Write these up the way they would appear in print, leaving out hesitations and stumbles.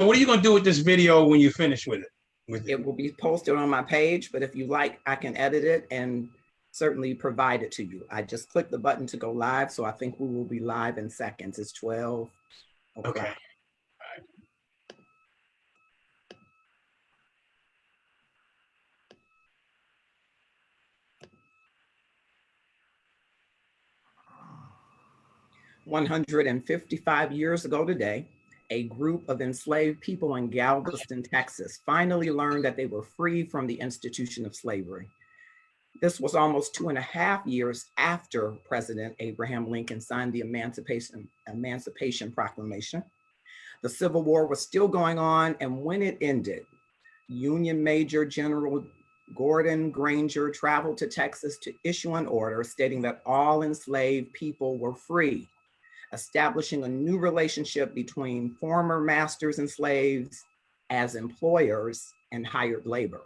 what are you going to do with this video when you finish with it? It will be posted on my page, but if you like, I can edit it and certainly provide it to you. I just clicked the button to go live, so I think we will be live in seconds. It's 12 o'clock. Okay. 155 years ago today, a group of enslaved people in Galveston, Texas, finally learned that they were free from the institution of slavery. This was almost 2.5 years after President Abraham Lincoln signed the Emancipation Proclamation. The Civil War was still going on, and when it ended, Union Major General Gordon Granger traveled to Texas to issue an order stating that all enslaved people were free, establishing a new relationship between former masters and slaves as employers and hired labor.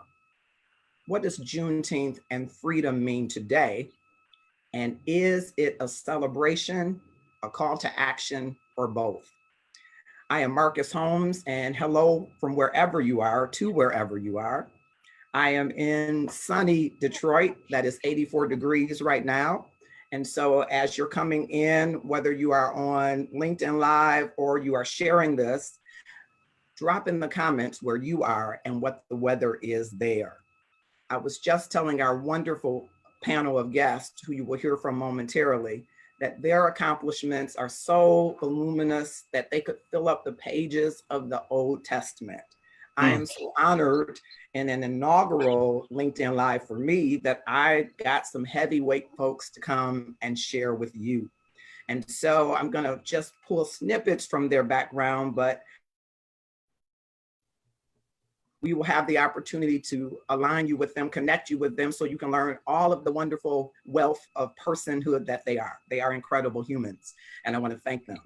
What does Juneteenth and freedom mean today? And is it a celebration, a call to action, or both? I am Marcus Holmes, and hello from wherever you are to wherever you are. I am in sunny Detroit, that is 84 degrees right now. And so as you're coming in, whether you are on LinkedIn Live or you are sharing this, drop in the comments where you are and what the weather is there. I was just telling our wonderful panel of guests, who you will hear from momentarily, that their accomplishments are so voluminous that they could fill up the pages of the Old Testament. I am so honored in an inaugural LinkedIn Live for me that I got some heavyweight folks to come and share with you. And so I'm gonna just pull snippets from their background, but we will have the opportunity to align you with them, connect you with them, so you can learn all of the wonderful wealth of personhood that they are. They are incredible humans, and I want to thank them.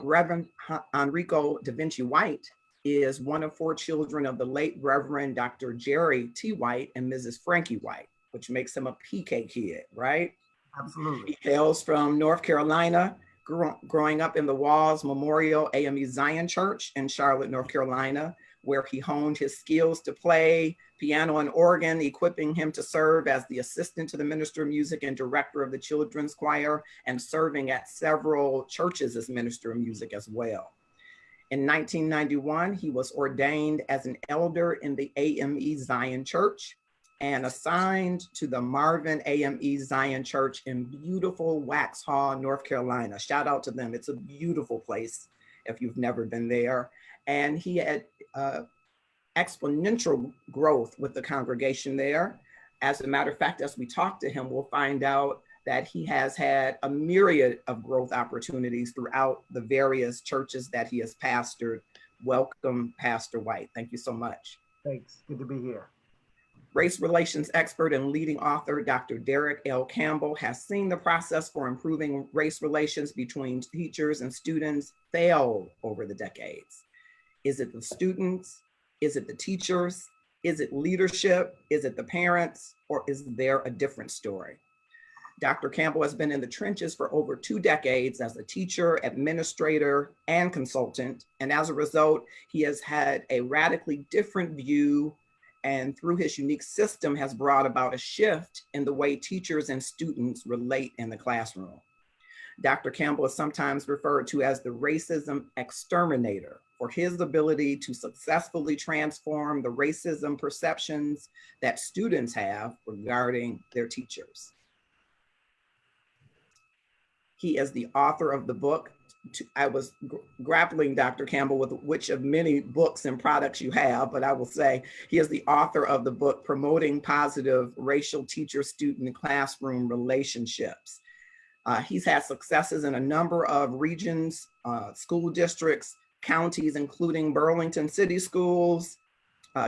Reverend Enrico Da Vinci White is one of 4 children of the late Reverend Dr. Jerry T. White and Mrs. Frankie White, which makes him a PK kid, right? Absolutely. He hails from North Carolina, growing up in the Walls Memorial AME Zion Church in Charlotte, North Carolina, where he honed his skills to play piano and organ, equipping him to serve as the assistant to the minister of music and director of the children's choir, and serving at several churches as minister of music as well. In 1991, he was ordained as an elder in the AME Zion Church and assigned to the Marvin AME Zion Church in beautiful Waxhaw, North Carolina. Shout out to them. It's a beautiful place if you've never been there. And he had exponential growth with the congregation there. As a matter of fact, as we talk to him, we'll find out that he has had a myriad of growth opportunities throughout the various churches that he has pastored. Welcome, Pastor White. Thank you so much. Thanks. Good to be here. Race relations expert and leading author, Dr. Derek L. Campbell, has seen the process for improving race relations between teachers and students fail over the decades. Is it the students? Is it the teachers? Is it leadership? Is it the parents? Or is there a different story? Dr. Campbell has been in the trenches for over 2 decades as a teacher, administrator, and consultant. And as a result, he has had a radically different view, and through his unique system has brought about a shift in the way teachers and students relate in the classroom. Dr. Campbell is sometimes referred to as the racism exterminator for his ability to successfully transform the racism perceptions that students have regarding their teachers. He is the author of the book. I was grappling, Dr. Campbell, with which of many books and products you have, but I will say he is the author of the book, Promoting Positive Racial Teacher-Student Classroom Relationships. He's had successes in a number of regions, school districts, counties, including Burlington City Schools,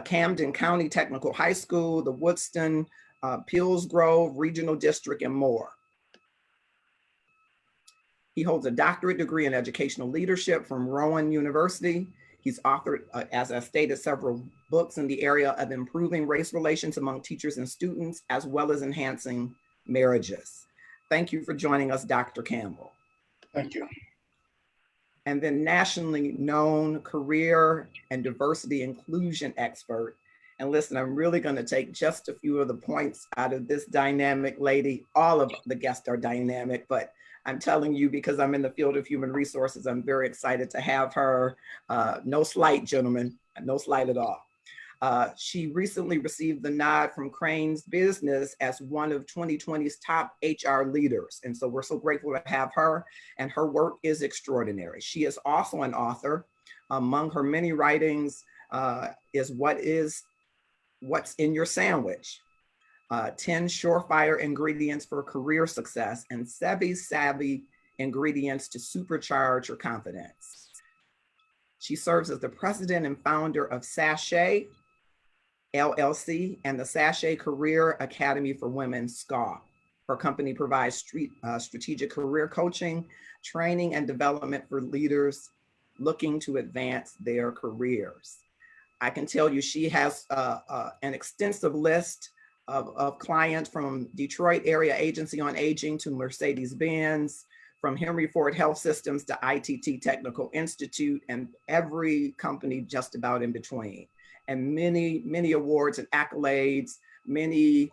Camden County Technical High School, the Woodston, Pillsgrove Regional District, and more. He holds a doctorate degree in educational leadership from Rowan University. He's authored, as I stated, several books in the area of improving race relations among teachers and students, as well as enhancing marriages. Thank you for joining us, Dr. Campbell. Thank you. and then nationally known career and diversity inclusion expert. And listen, I'm really going to take just a few of the points out of this dynamic lady. All of the guests are dynamic, but I'm telling you, because I'm in the field of human resources, I'm very excited to have her. No slight, gentlemen, no slight at all. She recently received the nod from Crane's Business as one of 2020's top HR leaders. And so we're so grateful to have her, and her work is extraordinary. She is also an author. Among her many writings is What's in Your Sandwich? 10 surefire ingredients for career success and 7 savvy ingredients to supercharge your confidence. She serves as the president and founder of Sachet LLC and the Sachet Career Academy for Women, SCA. Her company provides strategic career coaching, training, and development for leaders looking to advance their careers. I can tell you she has an extensive list of clients, from Detroit Area Agency on Aging to Mercedes-Benz, from Henry Ford Health Systems to ITT Technical Institute, and every company just about in between. And many, many awards and accolades, many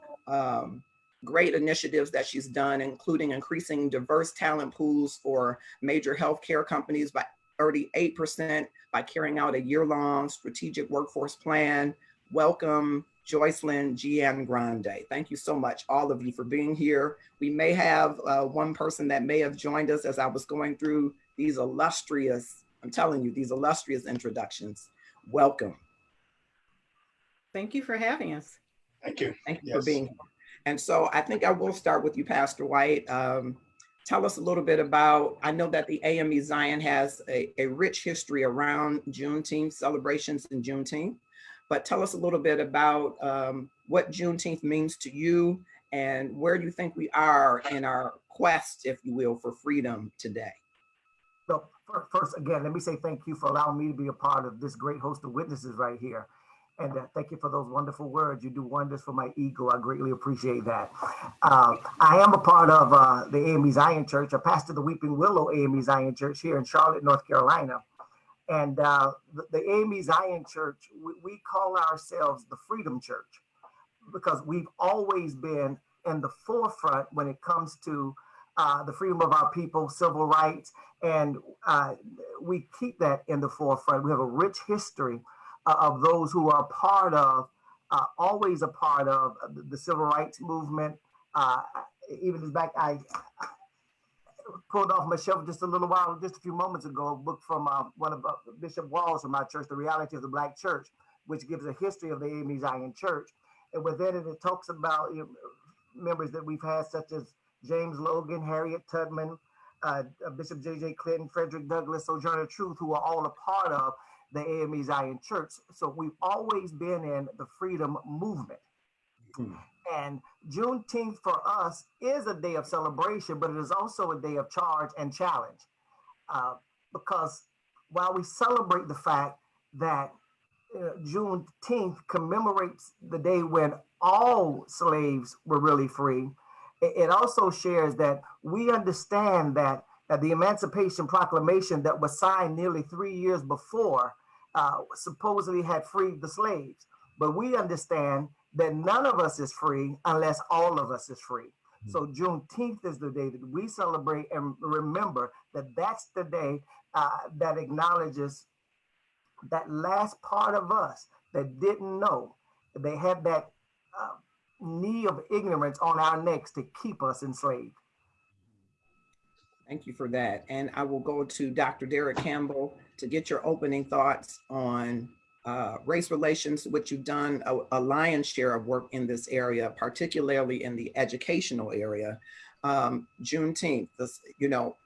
great initiatives that she's done, including increasing diverse talent pools for major healthcare companies by 38% by carrying out a year-long strategic workforce plan. Welcome, Joycelyn Giangrande. Thank you so much, all of you, for being here. We may have one person that may have joined us as I was going through these illustrious, I'm telling you, these illustrious introductions. Welcome. Thank you for having us. Thank you. Thank you for being here. And so I think I will start with you, Pastor White. Tell us a little bit about, I know that the AME Zion has a rich history around Juneteenth celebrations in Juneteenth, but tell us a little bit about what Juneteenth means to you and where do you think we are in our quest, if you will, for freedom today? So first, again, let me say thank you for allowing me to be a part of this great host of witnesses right here. And thank you for those wonderful words. You do wonders for my ego. I greatly appreciate that. I am a part of the AME Zion Church. I pastor the Weeping Willow AME Zion Church here in Charlotte, North Carolina. And the AME Zion Church, we call ourselves the Freedom Church because we've always been in the forefront when it comes to the freedom of our people, civil rights, and we keep that in the forefront. We have a rich history of those who are part of, always a part of the civil rights movement. Even as back, I pulled off my shelf just a few moments ago, a book from one of Bishop Walls from our church, The Reality of the Black Church, which gives a history of the AME Zion Church. And within it, it talks about members that we've had, such as James Logan, Harriet Tubman, Bishop J.J. Clinton, Frederick Douglass, Sojourner Truth, who are all a part of the AME Zion Church. So we've always been in the freedom movement. And Juneteenth for us is a day of celebration, but it is also a day of charge and challenge. Because while we celebrate the fact that Juneteenth commemorates the day when all slaves were really free, it also shares that we understand that the Emancipation Proclamation that was signed nearly 3 years before supposedly had freed the slaves. But we understand that none of us is free unless all of us is free. So Juneteenth is the day that we celebrate and remember that that's the day that acknowledges that last part of us that didn't know. They had that knee of ignorance on our necks to keep us enslaved. Thank you for that. And I will go to Dr. Derek Campbell to get your opening thoughts on race relations, which you've done a lion's share of work in this area, particularly in the educational area. Juneteenth,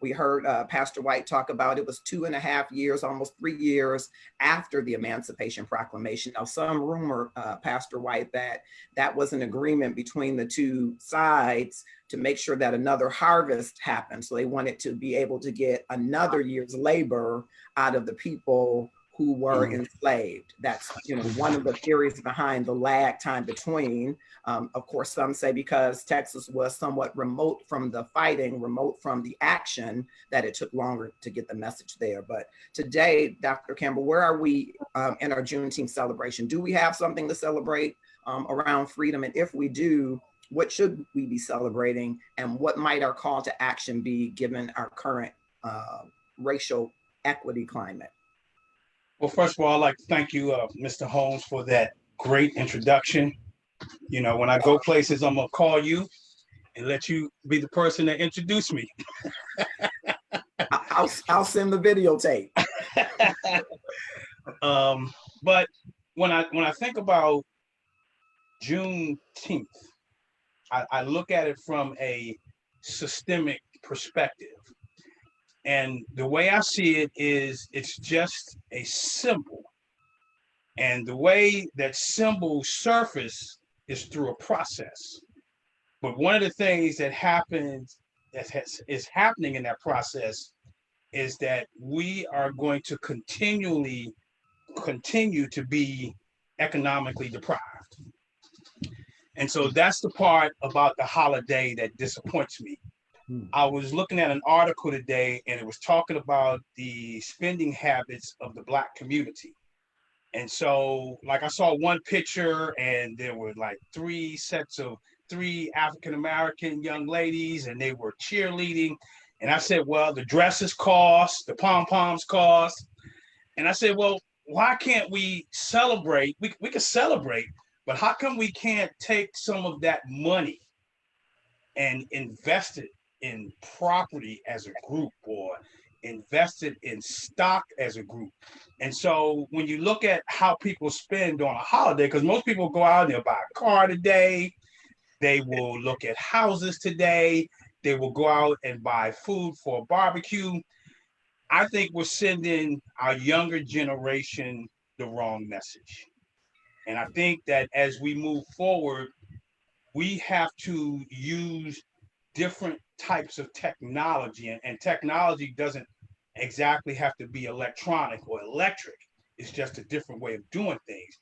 we heard Pastor White talk about it was 2.5 years, almost 3 years after the Emancipation Proclamation. Now, some rumor, Pastor White, that was an agreement between the two sides to make sure that another harvest happened. So they wanted to be able to get another year's labor out of the people who were enslaved. That's, one of the theories behind the lag time between. Of course, some say because Texas was somewhat remote from the fighting, remote from the action, that it took longer to get the message there. But today, Dr. Campbell, where are we in our Juneteenth celebration? Do we have something to celebrate around freedom? And if we do, what should we be celebrating? And what might our call to action be given our current racial equity climate? Well, first of all, I'd like to thank you, Mr. Holmes, for that great introduction. When I go places, I'm gonna call you and let you be the person that introduced me. I'll send the videotape. But when I think about Juneteenth, I look at it from a systemic perspective. And the way I see it is it's just a symbol. And the way that symbols surface is through a process. But one of the things that happens, is happening in that process, is that we are going to continue to be economically deprived. And so that's the part about the holiday that disappoints me. I was looking at an article today and it was talking about the spending habits of the Black community. And so, like, I saw one picture and there were like three African-American young ladies and they were cheerleading. And I said, well, the dresses cost, the pom-poms cost. And I said, well, why can't we celebrate? We can celebrate, but how come we can't take some of that money and invest it in property as a group, or invested in stock as a group? And so when you look at how people spend on a holiday, because most people go out and they'll buy a car today, they will look at houses today, they will go out and buy food for a barbecue. I think we're sending our younger generation the wrong message. And I think that as we move forward, we have to use different types of technology, and technology doesn't exactly have to be electronic or electric. It's just a different way of doing things.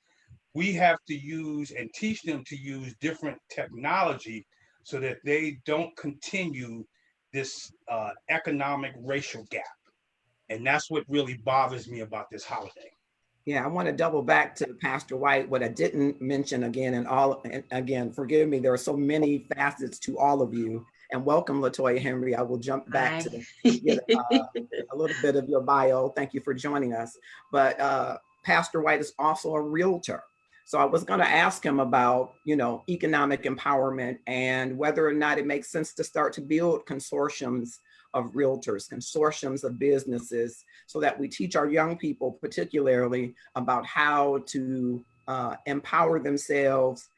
We have to use and teach them to use different technology so that they don't continue this economic racial gap. And that's what really bothers me about this holiday. Yeah, I want to double back to Pastor White. What I didn't mention again, forgive me, there are so many facets to all of you. And welcome, Latoya Henry. I will jump back to get a little bit of your bio. Thank you for joining us. But Pastor White is also a realtor. So I was going to ask him about, economic empowerment and whether or not it makes sense to start to build consortiums of realtors, consortiums of businesses, so that we teach our young people particularly about how to empower themselves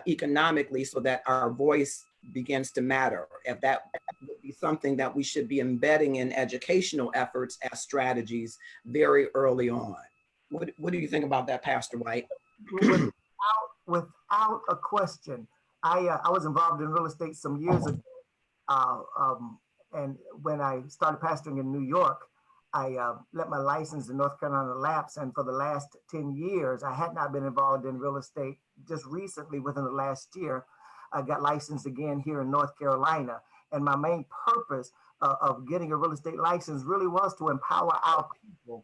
economically so that our voice begins to matter. If that would be something that we should be embedding in educational efforts as strategies very early on. What do you think about that, Pastor White? Without a question. I was involved in real estate some years ago. And when I started pastoring in New York, I let my license in North Carolina lapse. And for the last 10 years, I had not been involved in real estate. Just recently, within the last year, I got licensed again here in North Carolina. And my main purpose of getting a real estate license really was to empower our people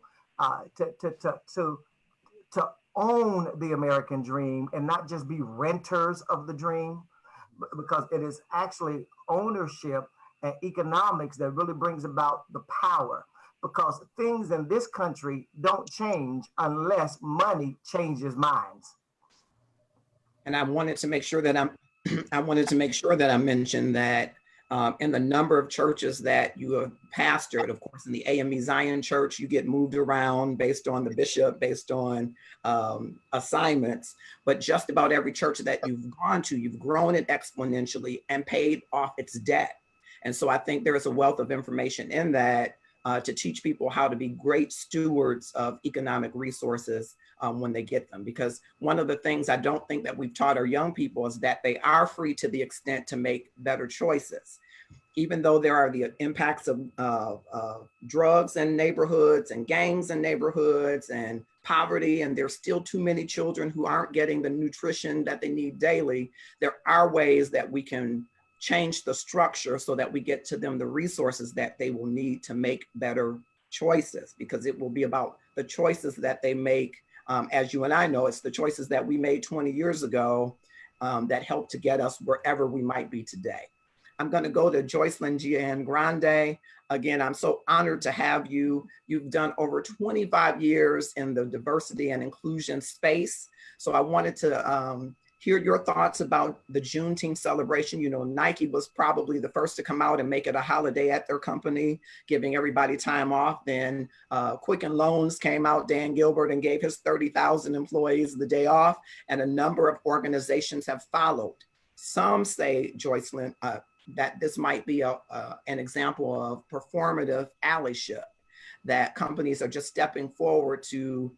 to own the American dream and not just be renters of the dream, because it is actually ownership and economics that really brings about the power, because things in this country don't change unless money changes minds. And I wanted to make sure that I mentioned that in the number of churches that you have pastored, of course, in the AME Zion Church, you get moved around based on the bishop, based on assignments, but just about every church that you've gone to, you've grown it exponentially and paid off its debt. And so I think there is a wealth of information in that to teach people how to be great stewards of economic resources when they get them. Because one of the things I don't think that we've taught our young people is that they are free to the extent to make better choices. Even though there are the impacts of drugs in neighborhoods and gangs in neighborhoods and poverty, and there's still too many children who aren't getting the nutrition that they need daily, there are ways that we can change the structure so that we get to them the resources that they will need to make better choices, because it will be about the choices that they make. As you and I know, it's the choices that we made 20 years ago that help to get us wherever we might be today. I'm going to go to Joycelyn Giangrande. Again, I'm so honored to have you. You've done over 25 years in the diversity and inclusion space. So I wanted to hear your thoughts about the Juneteenth celebration. You know, Nike was probably the first to come out and make it a holiday at their company, giving everybody time off. Then Quicken Loans came out, Dan Gilbert, and gave his 30,000 employees the day off. And a number of organizations have followed. Some say, Joycelyn, that this might be an example of performative allyship, that companies are just stepping forward to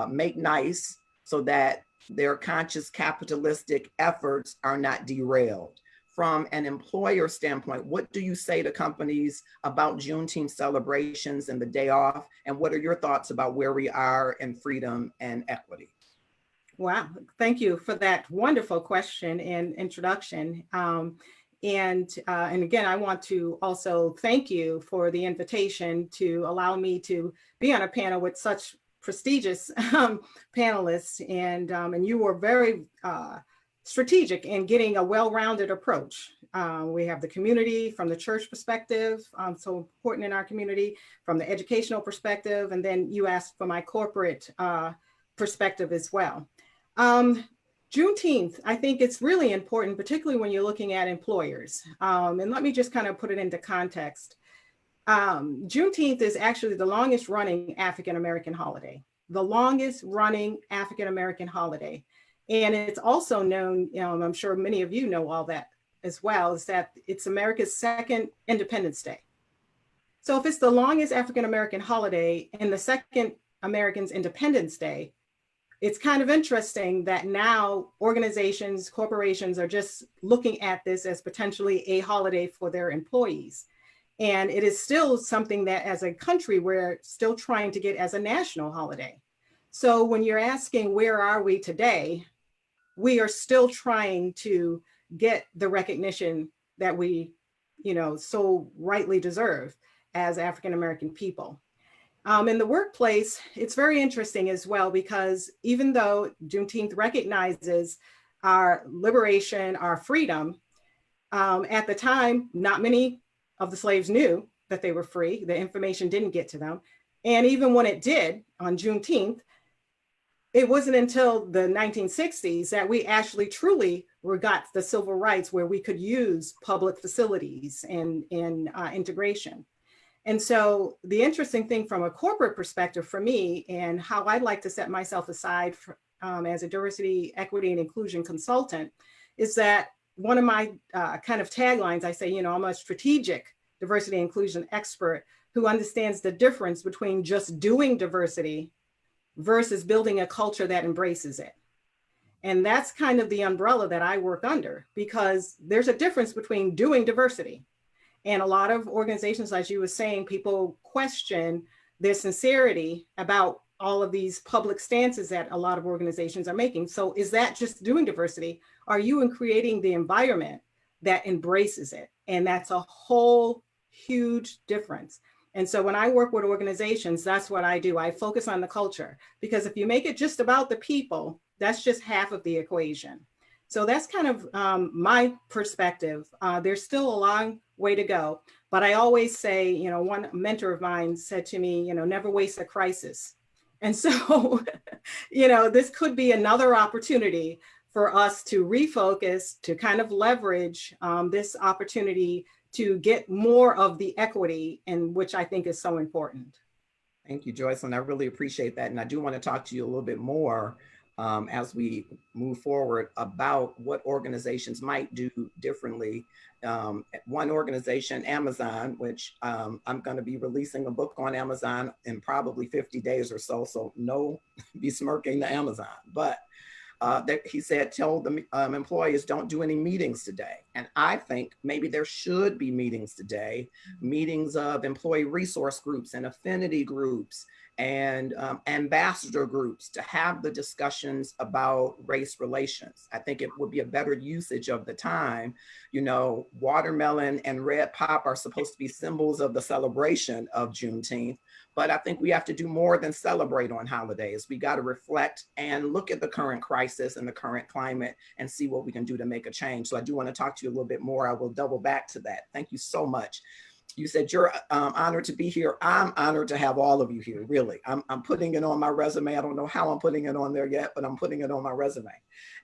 make nice so that their conscious capitalistic efforts are not derailed. From an employer standpoint, what do you say to companies about Juneteenth celebrations and the day off? And what are your thoughts about where we are in freedom and equity? Wow, thank you for that wonderful question and introduction. And again, I want to also thank you for the invitation to allow me to be on a panel with such prestigious panelists. And you were very strategic in getting a well-rounded approach. We have the community from the church perspective, so important in our community, from the educational perspective, and then you asked for my corporate perspective as well. Juneteenth, I think it's really important, particularly when you're looking at employers. And let me just kind of put it into context. Juneteenth is actually the longest running African-American holiday, the longest running African-American holiday. And it's also known, I'm sure many of you know all that as well, is that it's America's second Independence Day. So if it's the longest African-American holiday and the second Americans' Independence Day, it's kind of interesting that now organizations, corporations are just looking at this as potentially a holiday for their employees. And it is still something that as a country, we're still trying to get as a national holiday. So when you're asking, where are we today? We are still trying to get the recognition that we, so rightly deserve as African-American people. In the workplace, it's very interesting as well, because even though Juneteenth recognizes our liberation, our freedom, at the time, not many of the slaves knew that they were free. The information didn't get to them. And even when it did on Juneteenth, it wasn't until the 1960s that we actually truly got the civil rights where we could use public facilities and integration. And so the interesting thing from a corporate perspective for me, and how I'd like to set myself aside for, as a diversity, equity, and inclusion consultant, is that one of my kind of taglines, I say, I'm a strategic diversity and inclusion expert who understands the difference between just doing diversity versus building a culture that embraces it. And that's kind of the umbrella that I work under, because there's a difference between doing diversity. And a lot of organizations, as you were saying, people question their sincerity about all of these public stances that a lot of organizations are making. So is that just doing diversity? Are you in creating the environment that embraces it? And that's a whole huge difference. And so when I work with organizations, that's what I do. I focus on the culture, because if you make it just about the people, that's just half of the equation. So that's kind of my perspective. There's still a long way to go, but I always say, one mentor of mine said to me, never waste a crisis. And so, this could be another opportunity for us to refocus, to kind of leverage this opportunity to get more of the equity, and which I think is so important. Thank you, Joycelyn. I really appreciate that. And I do want to talk to you a little bit more as we move forward about what organizations might do differently. One organization, Amazon, which I'm going to be releasing a book on Amazon in probably 50 days or so. So no besmirking the Amazon. But that he said, tell the employees don't do any meetings today. And I think maybe there should be meetings today, meetings of employee resource groups and affinity groups and ambassador groups to have the discussions about race relations. I think it would be a better usage of the time. You know, watermelon and red pop are supposed to be symbols of the celebration of Juneteenth, but I think we have to do more than celebrate on holidays. We got to reflect and look at the current crisis and the current climate and see what we can do to make a change. So I do want to talk to you a little bit more. I will double back to that. Thank you so much. You said you're honored to be here. I'm honored to have all of you here, really. I'm putting it on my resume. I don't know how I'm putting it on there yet, but I'm putting it on my resume.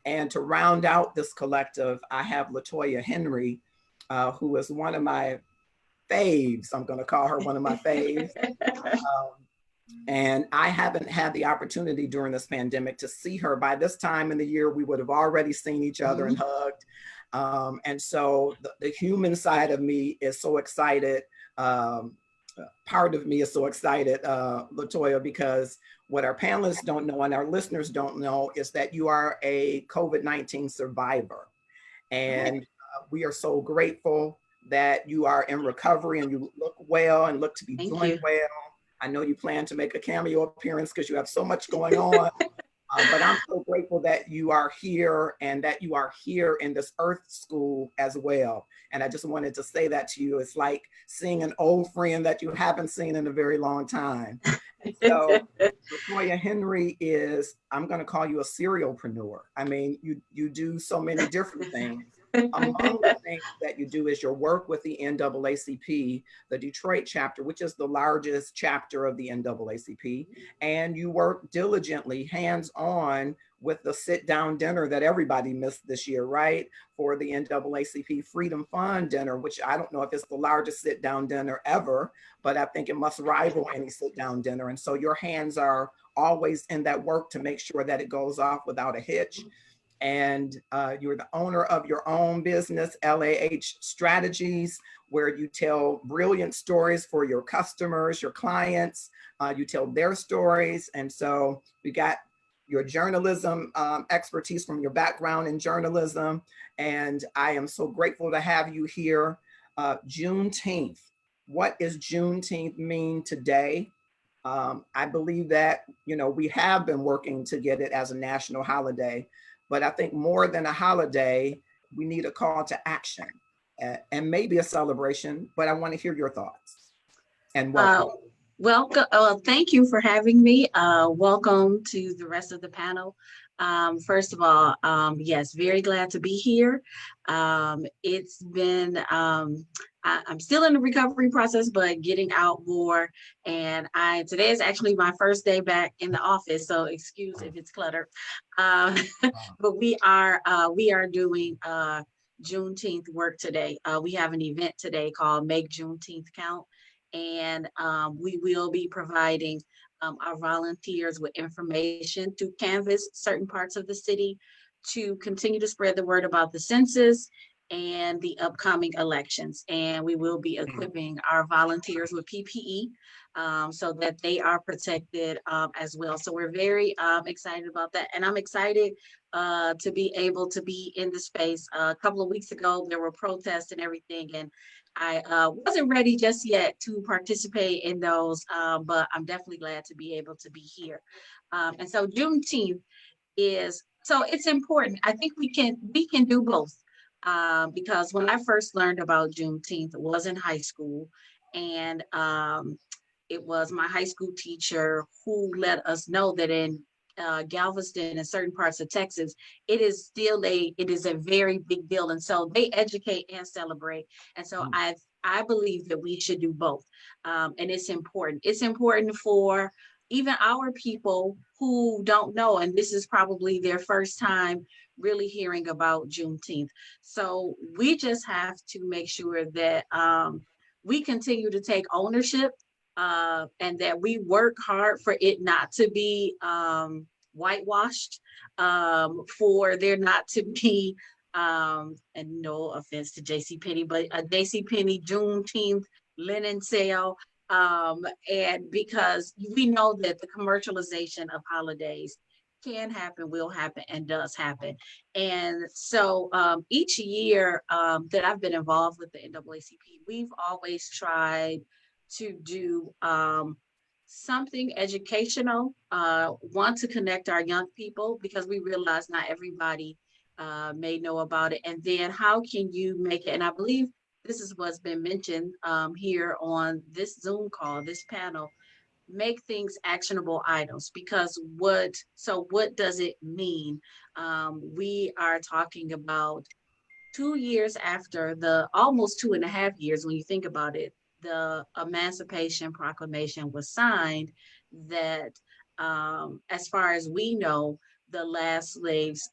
And to round out this collective, I have Latoya Henry, who is one of my faves. I'm going to call her one of my faves. And I haven't had the opportunity during this pandemic to see her. By this time in the year, we would have already seen each other and hugged. And so the human side of me is so excited. Part of me is so excited, Latoya, because what our panelists don't know and our listeners don't know is that you are a COVID-19 survivor. And we are so grateful that you are in recovery and you look well and look to be doing well. I know you plan to make a cameo appearance because you have so much going on. But I'm so grateful that you are here and that you are here in this Earth School as well. And I just wanted to say that to you. It's like seeing an old friend that you haven't seen in a very long time. So Latoya Henry is, I'm going to call you a serialpreneur. I mean, you do so many different things. Among the things that you do is your work with the NAACP, the Detroit chapter, which is the largest chapter of the NAACP. And you work diligently, hands-on with the sit-down dinner that everybody missed this year, right? For the NAACP Freedom Fund dinner, which I don't know if it's the largest sit-down dinner ever, but I think it must rival any sit-down dinner. And so your hands are always in that work to make sure that it goes off without a hitch. And you're the owner of your own business, LAH Strategies, where you tell brilliant stories for your customers, your clients. You tell their stories. And so we got your journalism expertise from your background in journalism. And I am so grateful to have you here. Juneteenth. What does Juneteenth mean today? I believe that, you know, we have been working to get it as a national holiday. But I think more than a holiday, we need a call to action and maybe a celebration, but I want to hear your thoughts. And welcome. Thank you for having me. Welcome to the rest of the panel. First of all, yes, very glad to be here. It's been, I'm still in the recovery process, but getting out more. And today is actually my first day back in the office, so excuse if it's cluttered. But we are doing Juneteenth work today. We have an event today called Make Juneteenth Count. And we will be providing our volunteers with information to canvass certain parts of the city to continue to spread the word about the census and the upcoming elections. And we will be equipping our volunteers with PPE so that they are protected as well. So we're very excited about that. And I'm excited to be able to be in the space. A couple of weeks ago, there were protests and everything, and I wasn't ready just yet to participate in those, but I'm definitely glad to be able to be here. And so Juneteenth is, so it's important. I think we can do both. Because when I first learned about Juneteenth, it was in high school, and it was my high school teacher who let us know that in Galveston and certain parts of Texas, it is a very big deal, and so they educate and celebrate. And so I believe that we should do both, and it's important. It's important for even our people who don't know, and this is probably their first time really hearing about Juneteenth. So we just have to make sure that we continue to take ownership and that we work hard for it not to be whitewashed, for there not to be, and no offense to JCPenney, but a JCPenney Juneteenth linen sale. And because we know that the commercialization of holidays can happen, will happen, and does happen. And so each year that I've been involved with the NAACP, we've always tried to do something educational, want to connect our young people because we realize not everybody may know about it. And then how can you make it? And I believe this is what's been mentioned here on this Zoom call, this panel, make things actionable items because what does it mean? We are talking about 2 years after the almost 2.5 years, when you think about it, the Emancipation Proclamation was signed, that as far as we know, the last slaves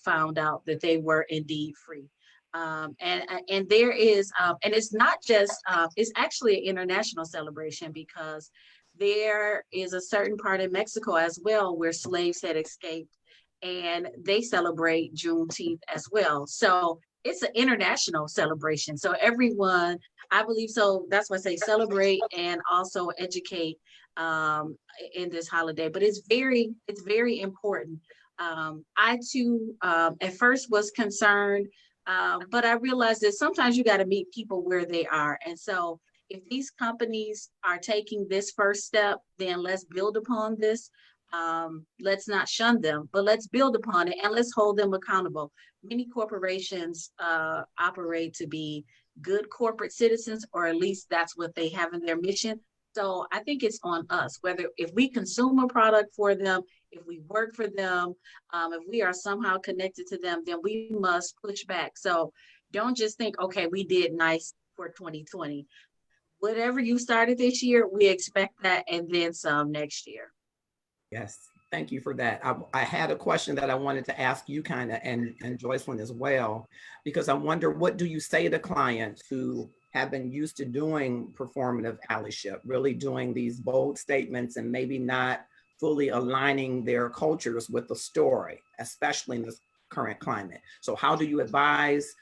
found out that they were indeed free. And there is, and it's not just, it's actually an international celebration because there is a certain part in Mexico as well where slaves had escaped, and they celebrate Juneteenth as well. So it's an international celebration. So everyone, I believe, so that's why I say celebrate and also educate in this holiday. But it's very important. I too, at first was concerned, but I realized that sometimes you got to meet people where they are. And so if these companies are taking this first step, then let's build upon this. Let's not shun them, but let's build upon it and let's hold them accountable. Many corporations operate to be good corporate citizens, or at least that's what they have in their mission. So I think it's on us, whether if we consume a product for them, if we work for them, if we are somehow connected to them, then we must push back. So don't just think, okay, we did nice for 2020. Whatever you started this year, we expect that and then some next year. Yes, thank you for that. I had a question that I wanted to ask you kind of, and Joycelyn as well, because I wonder, what do you say to clients who have been used to doing performative allyship, really doing these bold statements and maybe not fully aligning their cultures with the story, especially in this current climate? So how do you advise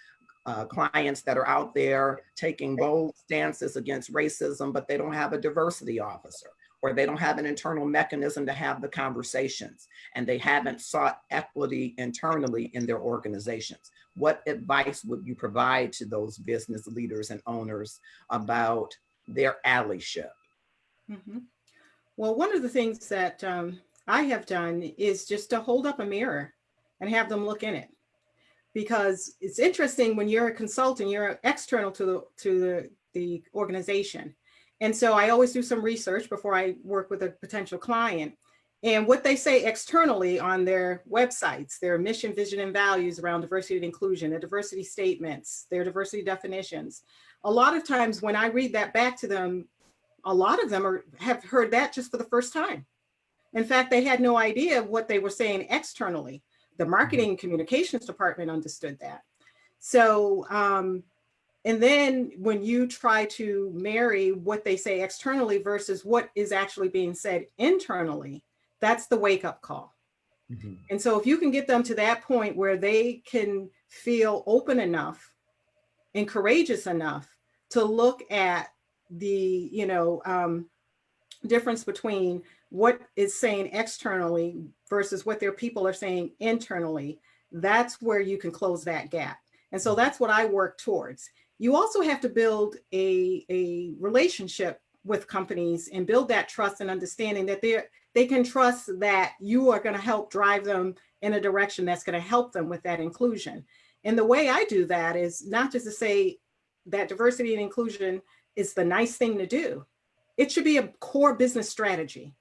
clients that are out there taking bold stances against racism, but they don't have a diversity officer, or they don't have an internal mechanism to have the conversations, and they haven't sought equity internally in their organizations? What advice would you provide to those business leaders and owners about their allyship? Mm-hmm. Well, one of the things that I have done is just to hold up a mirror and have them look in it. Because it's interesting, when you're a consultant, you're external to the organization. And so I always do some research before I work with a potential client. And what they say externally on their websites, their mission, vision, and values around diversity and inclusion, their diversity statements, their diversity definitions. A lot of times when I read that back to them, a lot of them have heard that just for the first time. In fact, they had no idea what they were saying externally. The marketing and communications department understood that. So, and then when you try to marry what they say externally versus what is actually being said internally, that's the wake up call. Mm-hmm. And so if you can get them to that point where they can feel open enough and courageous enough to look at the, difference between what is saying externally versus what their people are saying internally, that's where you can close that gap. And so that's what I work towards. You also have to build a relationship with companies and build that trust and understanding that they can trust that you are going to help drive them in a direction that's going to help them with that inclusion. And the way I do that is not just to say that diversity and inclusion is the nice thing to do. It should be a core business strategy,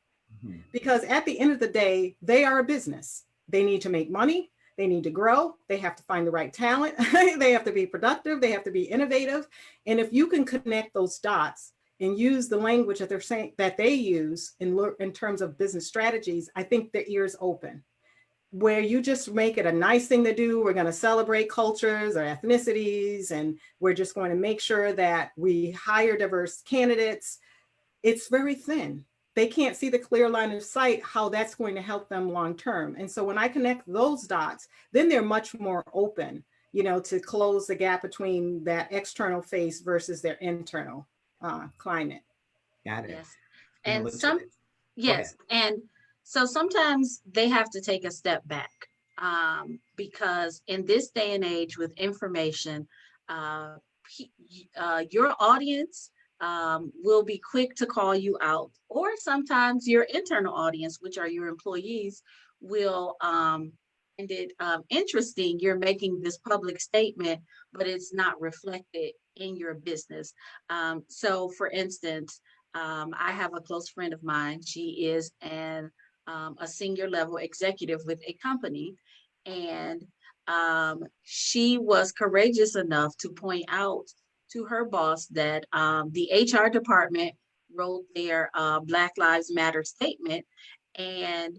because at the end of the day, they are a business. They need to make money. They need to grow. They have to find the right talent. They have to be productive. They have to be innovative. And if you can connect those dots and use the language that they're saying that they use in terms of business strategies, I think the ears open. Where you just make it a nice thing to do, we're going to celebrate cultures or ethnicities, and we're just going to make sure that we hire diverse candidates. It's very thin. They can't see the clear line of sight, how that's going to help them long term. And so when I connect those dots, then they're much more open, to close the gap between that external face versus their internal climate. Got it. Yes. And So sometimes they have to take a step back, because in this day and age with information, uh, your audience will be quick to call you out, or sometimes your internal audience, which are your employees, will find it interesting. You're making this public statement, but it's not reflected in your business. So, for instance, I have a close friend of mine. She is a senior level executive with a company, and she was courageous enough to point out to her boss that the HR department wrote their Black Lives Matter statement, and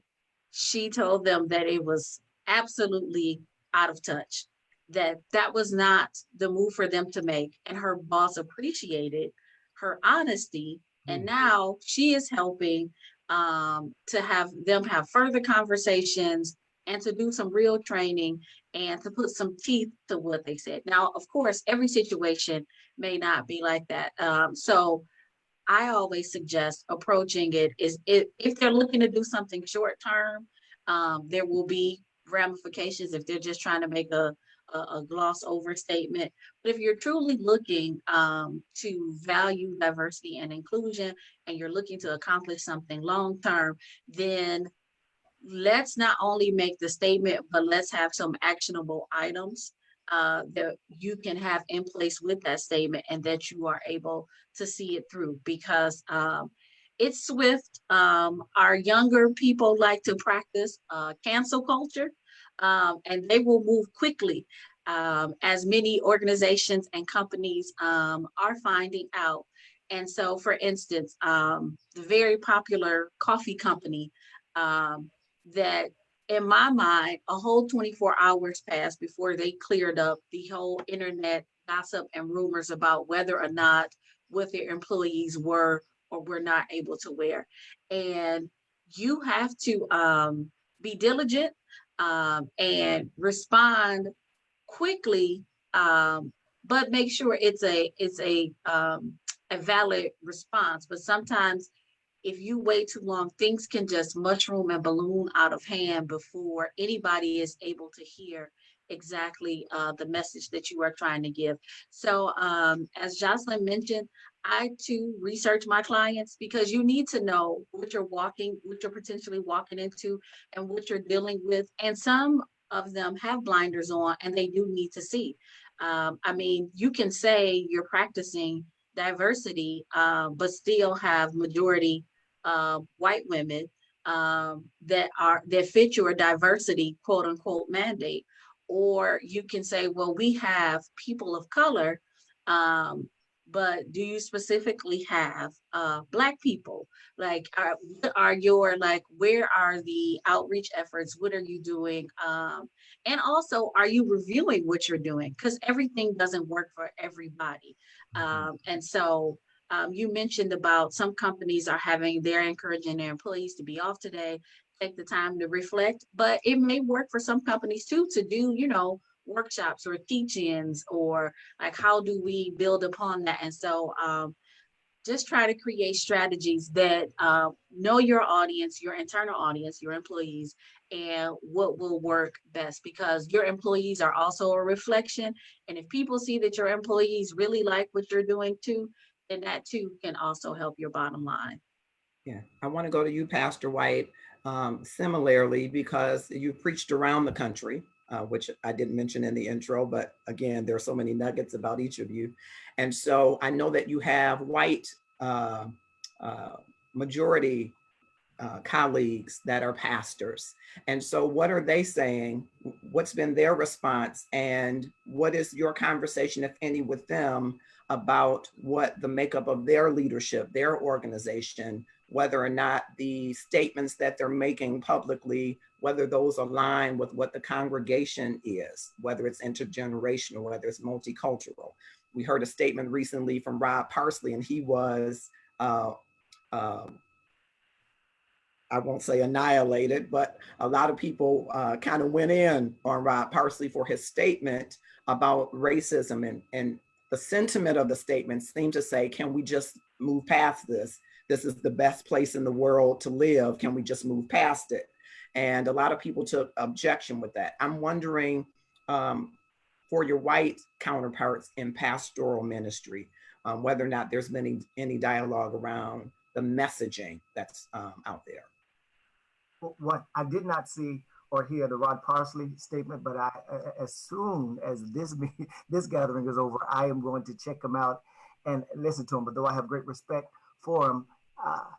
she told them that it was absolutely out of touch, that that was not the move for them to make. And her boss appreciated her honesty. And now she is helping to have them have further conversations and to do some real training and to put some teeth to what they said. Now, of course, every situation may not be like that. So I always suggest approaching it is if they're looking to do something short term, there will be ramifications if they're just trying to make a gloss over statement. But if you're truly looking to value diversity and inclusion, and you're looking to accomplish something long term, then let's not only make the statement, but let's have some actionable items that you can have in place with that statement, and that you are able to see it through, because it's swift. Our younger people like to practice cancel culture, and they will move quickly, as many organizations and companies are finding out. And so, for instance, the very popular coffee company that, in my mind, a whole 24 hours passed before they cleared up the whole internet gossip and rumors about whether or not what their employees were or were not able to wear. And you have to be diligent and respond quickly, but make sure it's a valid response. But sometimes if you wait too long, things can just mushroom and balloon out of hand before anybody is able to hear exactly the message that you are trying to give. So as Jocelyn mentioned, I too research my clients, because you need to know what you're potentially walking into and what you're dealing with. And some of them have blinders on and they do need to see. I mean, you can say you're practicing diversity, but still have majority white women that fit your diversity quote unquote mandate. Or you can say, well, we have people of color, but do you specifically have Black people? Like, what are your, like, where are the outreach efforts? What are you doing? And also, are you reviewing what you're doing? Because everything doesn't work for everybody. And so you mentioned about some companies they're encouraging their employees to be off today, take the time to reflect, but it may work for some companies too to do, workshops or teach-ins, or like, how do we build upon that? And so just try to create strategies that know your audience, your internal audience, your employees, and what will work best, because your employees are also a reflection. And if people see that your employees really like what you're doing too, then that too can also help your bottom line. Yeah, I want to go to you, Pastor White, similarly, because you preached around the country, which I didn't mention in the intro, but again, there are so many nuggets about each of you. And so I know that you have white majority colleagues that are pastors. And so what are they saying? What's been their response? And what is your conversation, if any, with them about what the makeup of their leadership, their organization, whether or not the statements that they're making publicly, whether those align with what the congregation is, whether it's intergenerational, whether it's multicultural. We heard a statement recently from Rob Parsley, and he was, I won't say annihilated, but a lot of people kind of went in on Rob Parsley for his statement about racism, and the sentiment of the statement seemed to say, can we just move past this? this is the best place in the world to live. Can we just move past it? And a lot of people took objection with that. I'm wondering, for your white counterparts in pastoral ministry, whether or not there's been any dialogue around the messaging that's out there. What I did not see or hear the Rod Parsley statement, but as soon as this gathering is over, I am going to check him out and listen to him. But though I have great respect for him,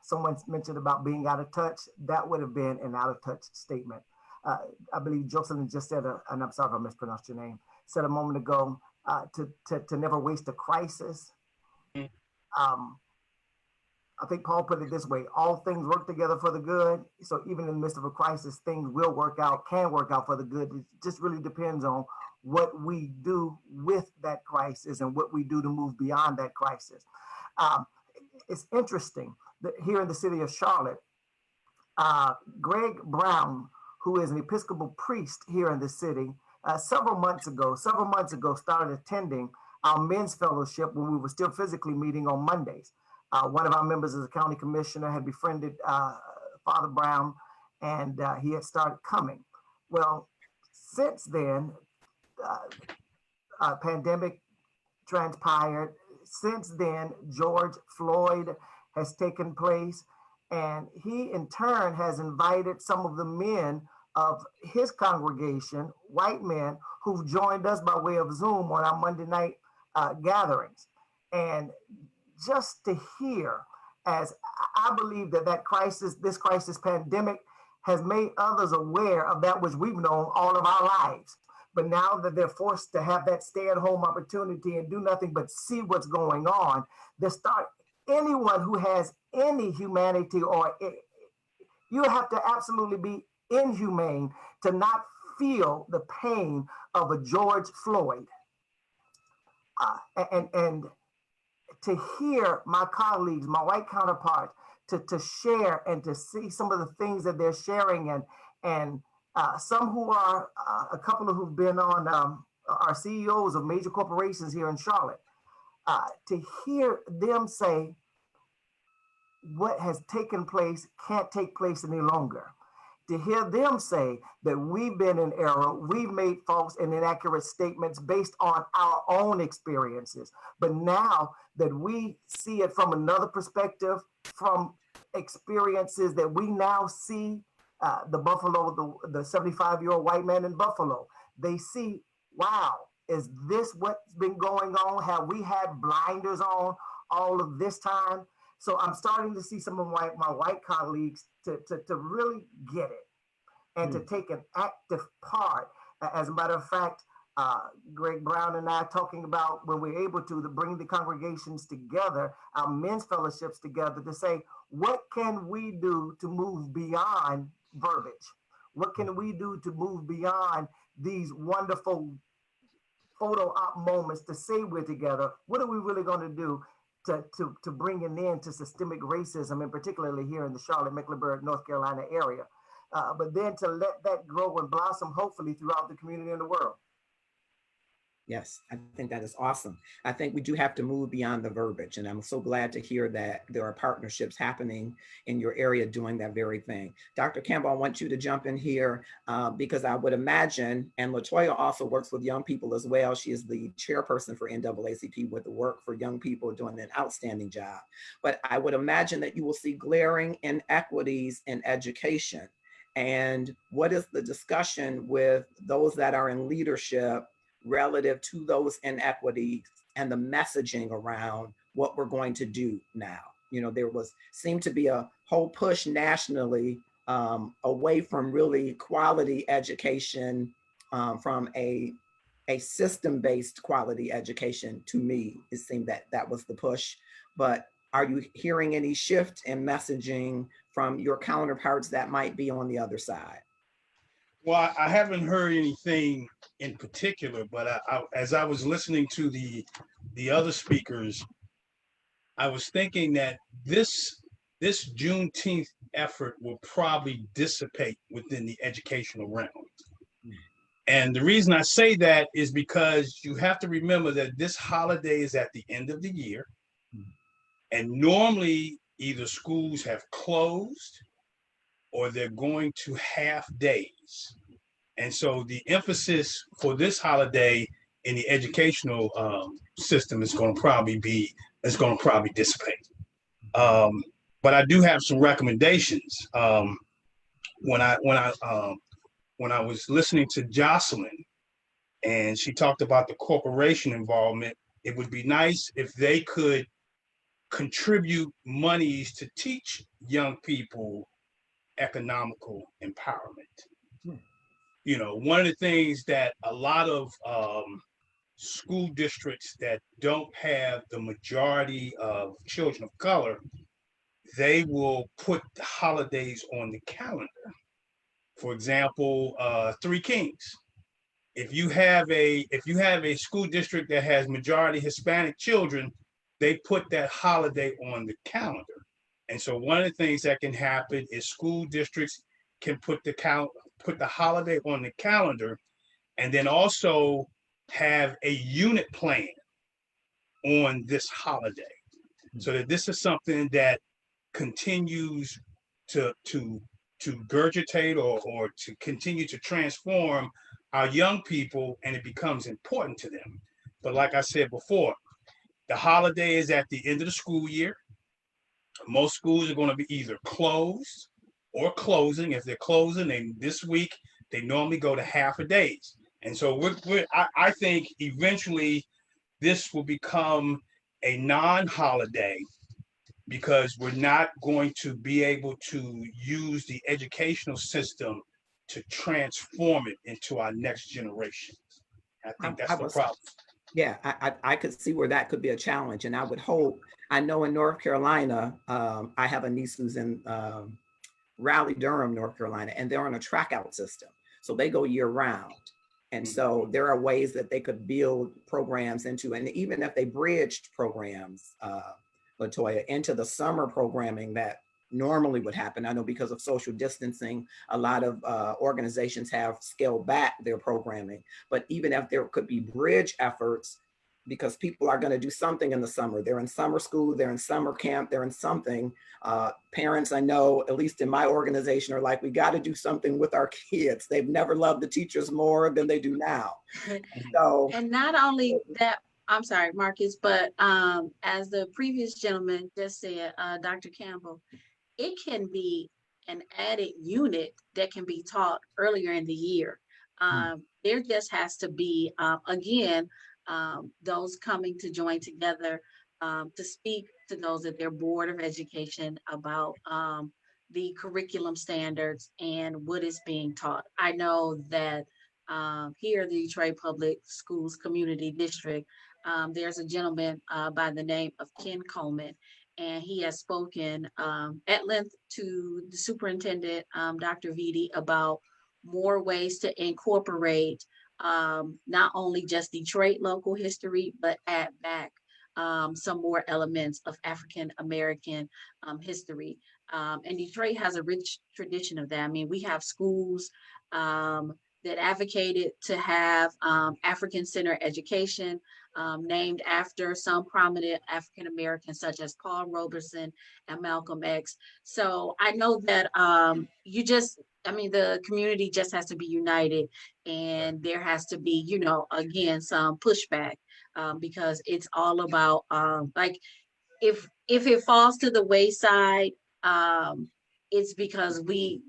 someone mentioned about being out of touch. That would have been an out of touch statement. I believe Jocelyn just said, and I'm sorry if I mispronounced your name, said a moment ago, to never waste a crisis. I think Paul put it this way: all things work together for the good. So even in the midst of a crisis, things will work out, can work out for the good. It just really depends on what we do with that crisis and what we do to move beyond that crisis. It's interesting that here in the city of Charlotte, Greg Brown, who is an Episcopal priest here in the city, several months ago started attending our men's fellowship when we were still physically meeting on Mondays. One of our members as a county commissioner had befriended Father Brown, and he had started coming. Well, since then, pandemic transpired. Since then, George Floyd has taken place, and he in turn has invited some of the men of his congregation, white men, who've joined us by way of Zoom on our Monday night gatherings. And just to hear, as I believe that this crisis pandemic has made others aware of that which we've known all of our lives. But now that they're forced to have that stay-at-home opportunity and do nothing but see what's going on, anyone who has any humanity, or you have to absolutely be inhumane to not feel the pain of a George Floyd. And to hear my colleagues, my white counterparts, to share and to see some of the things that they're sharing, and some who are a couple of who've been on are CEOs of major corporations here in Charlotte, to hear them say what has taken place can't take place any longer. To hear them say that we've been in error, we've made false and inaccurate statements based on our own experiences. But now that we see it from another perspective, from experiences that we now see, the Buffalo, the 75-year-old white man in Buffalo, they see, wow, is this what's been going on? Have we had blinders on all of this time? So I'm starting to see some of my white colleagues to really get it and to take an active part. As a matter of fact, Greg Brown and I talking about when we're able to bring the congregations together, our men's fellowships together, to say, what can we do to move beyond verbiage? What can we do to move beyond these wonderful photo op moments to say we're together? What are we really going to do to bring an end to systemic racism, and particularly here in the Charlotte, Mecklenburg, North Carolina area, but then to let that grow and blossom, hopefully throughout the community and the world. Yes, I think that is awesome. I think we do have to move beyond the verbiage, and I'm so glad to hear that there are partnerships happening in your area doing that very thing. Dr. Campbell, I want you to jump in here because I would imagine, and Latoya also works with young people as well. She is the chairperson for NAACP with the work for young people, doing an outstanding job. But I would imagine that you will see glaring inequities in education. And what is the discussion with those that are in leadership relative to those inequities and the messaging around what we're going to do now? You know, there seemed to be a whole push nationally away from really quality education, from a system-based quality education. To me, it seemed that was the push. But are you hearing any shift in messaging from your counterparts that might be on the other side? Well, I haven't heard anything in particular, but as I was listening to the other speakers, I was thinking that this Juneteenth effort will probably dissipate within the educational realm. And the reason I say that is because you have to remember that this holiday is at the end of the year. And normally either schools have closed or they're going to half days. And so the emphasis for this holiday in the educational system is going to probably dissipate. But I do have some recommendations. When I was listening to Jocelyn, and she talked about the corporation involvement, it would be nice if they could contribute monies to teach young people economical empowerment. You know, one of the things that a lot of school districts that don't have the majority of children of color, they will put the holidays on the calendar. For example, Three Kings. If you have a school district that has majority Hispanic children, they put that holiday on the calendar. And so one of the things that can happen is school districts can put the holiday on the calendar, and then also have a unit plan on this holiday, so that this is something that continues to regurgitate or to continue to transform our young people, and it becomes important to them. But like I said before, the holiday is at the end of the school year. Most schools are going to be either closed or closing. If they're closing, this week they normally go to half a days. And so I think eventually this will become a non-holiday, because we're not going to be able to use the educational system to transform it into our next generation. I think that's the problem. Yeah, I could see where that could be a challenge. And I would hope, I know in North Carolina, I have a niece who's in Raleigh, Durham, North Carolina, and they're on a track out system. So they go year round. And so there are ways that they could build programs into, and even if they bridged programs, Latoya, into the summer programming that normally would happen. I know because of social distancing, a lot of organizations have scaled back their programming, but even if there could be bridge efforts, because people are going to do something in the summer. They're in summer school, they're in summer camp, they're in something. Parents, I know, at least in my organization, are like, we got to do something with our kids. They've never loved the teachers more than they do now. So, and not only that, I'm sorry, Marcus, but as the previous gentleman just said, Dr. Campbell, it can be an added unit that can be taught earlier in the year. There just has to be, again, those coming to join together to speak to those at their Board of Education about the curriculum standards and what is being taught. I know that here at the Detroit Public Schools Community District, there's a gentleman by the name of Ken Coleman, and he has spoken at length to the superintendent, Dr. Vitti, about more ways to incorporate not only just Detroit local history, but add back some more elements of African American history. And Detroit has a rich tradition of that. I mean, we have schools that advocated to have African-centered education named after some prominent African Americans, such as Paul Robeson and Malcolm X. So I know that the community just has to be united, and there has to be, again, some pushback because it's all about if it falls to the wayside, it's because we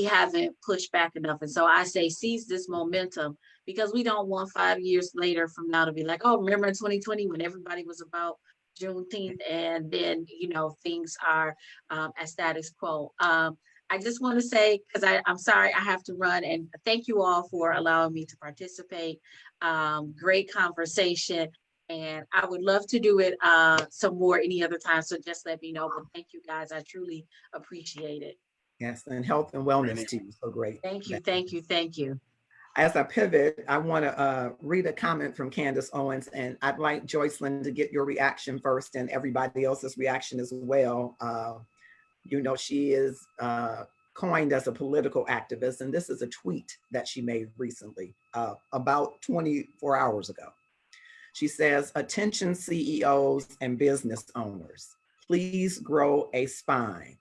haven't pushed back enough. And so I say seize this momentum, because we don't want 5 years later from now to be like, oh, remember in 2020 when everybody was about Juneteenth, and then, things are at status quo. I just want to say, because I'm sorry I have to run, and thank you all for allowing me to participate. Great conversation. And I would love to do it some more any other time. So just let me know. But thank you guys. I truly appreciate it. yes, and health and wellness too. So great. Thank you. Thank you. Thank you. As I pivot, I want to read a comment from Candace Owens, and I'd like Joycelyn to get your reaction first and everybody else's reaction as well. She is coined as a political activist, and this is a tweet that she made recently, about 24 hours ago. She says, "Attention CEOs and business owners. please grow a spine.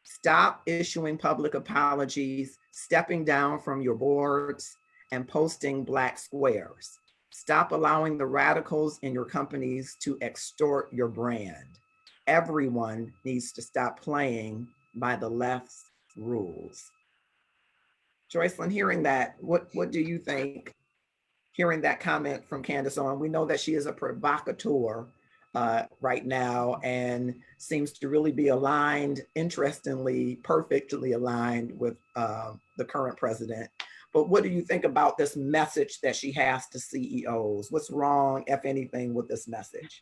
Stop issuing public apologies, stepping down from your boards, and posting Black squares. Stop allowing the radicals in your companies to extort your brand. Everyone needs to stop playing by the left's rules. Joycelyn, hearing that, what do you think? Hearing that comment from Candace on, we know that she is a provocateur right now and seems to really be aligned, interestingly, perfectly aligned with the current president. But what do you think about this message that she has to CEOs? What's wrong, if anything, with this message?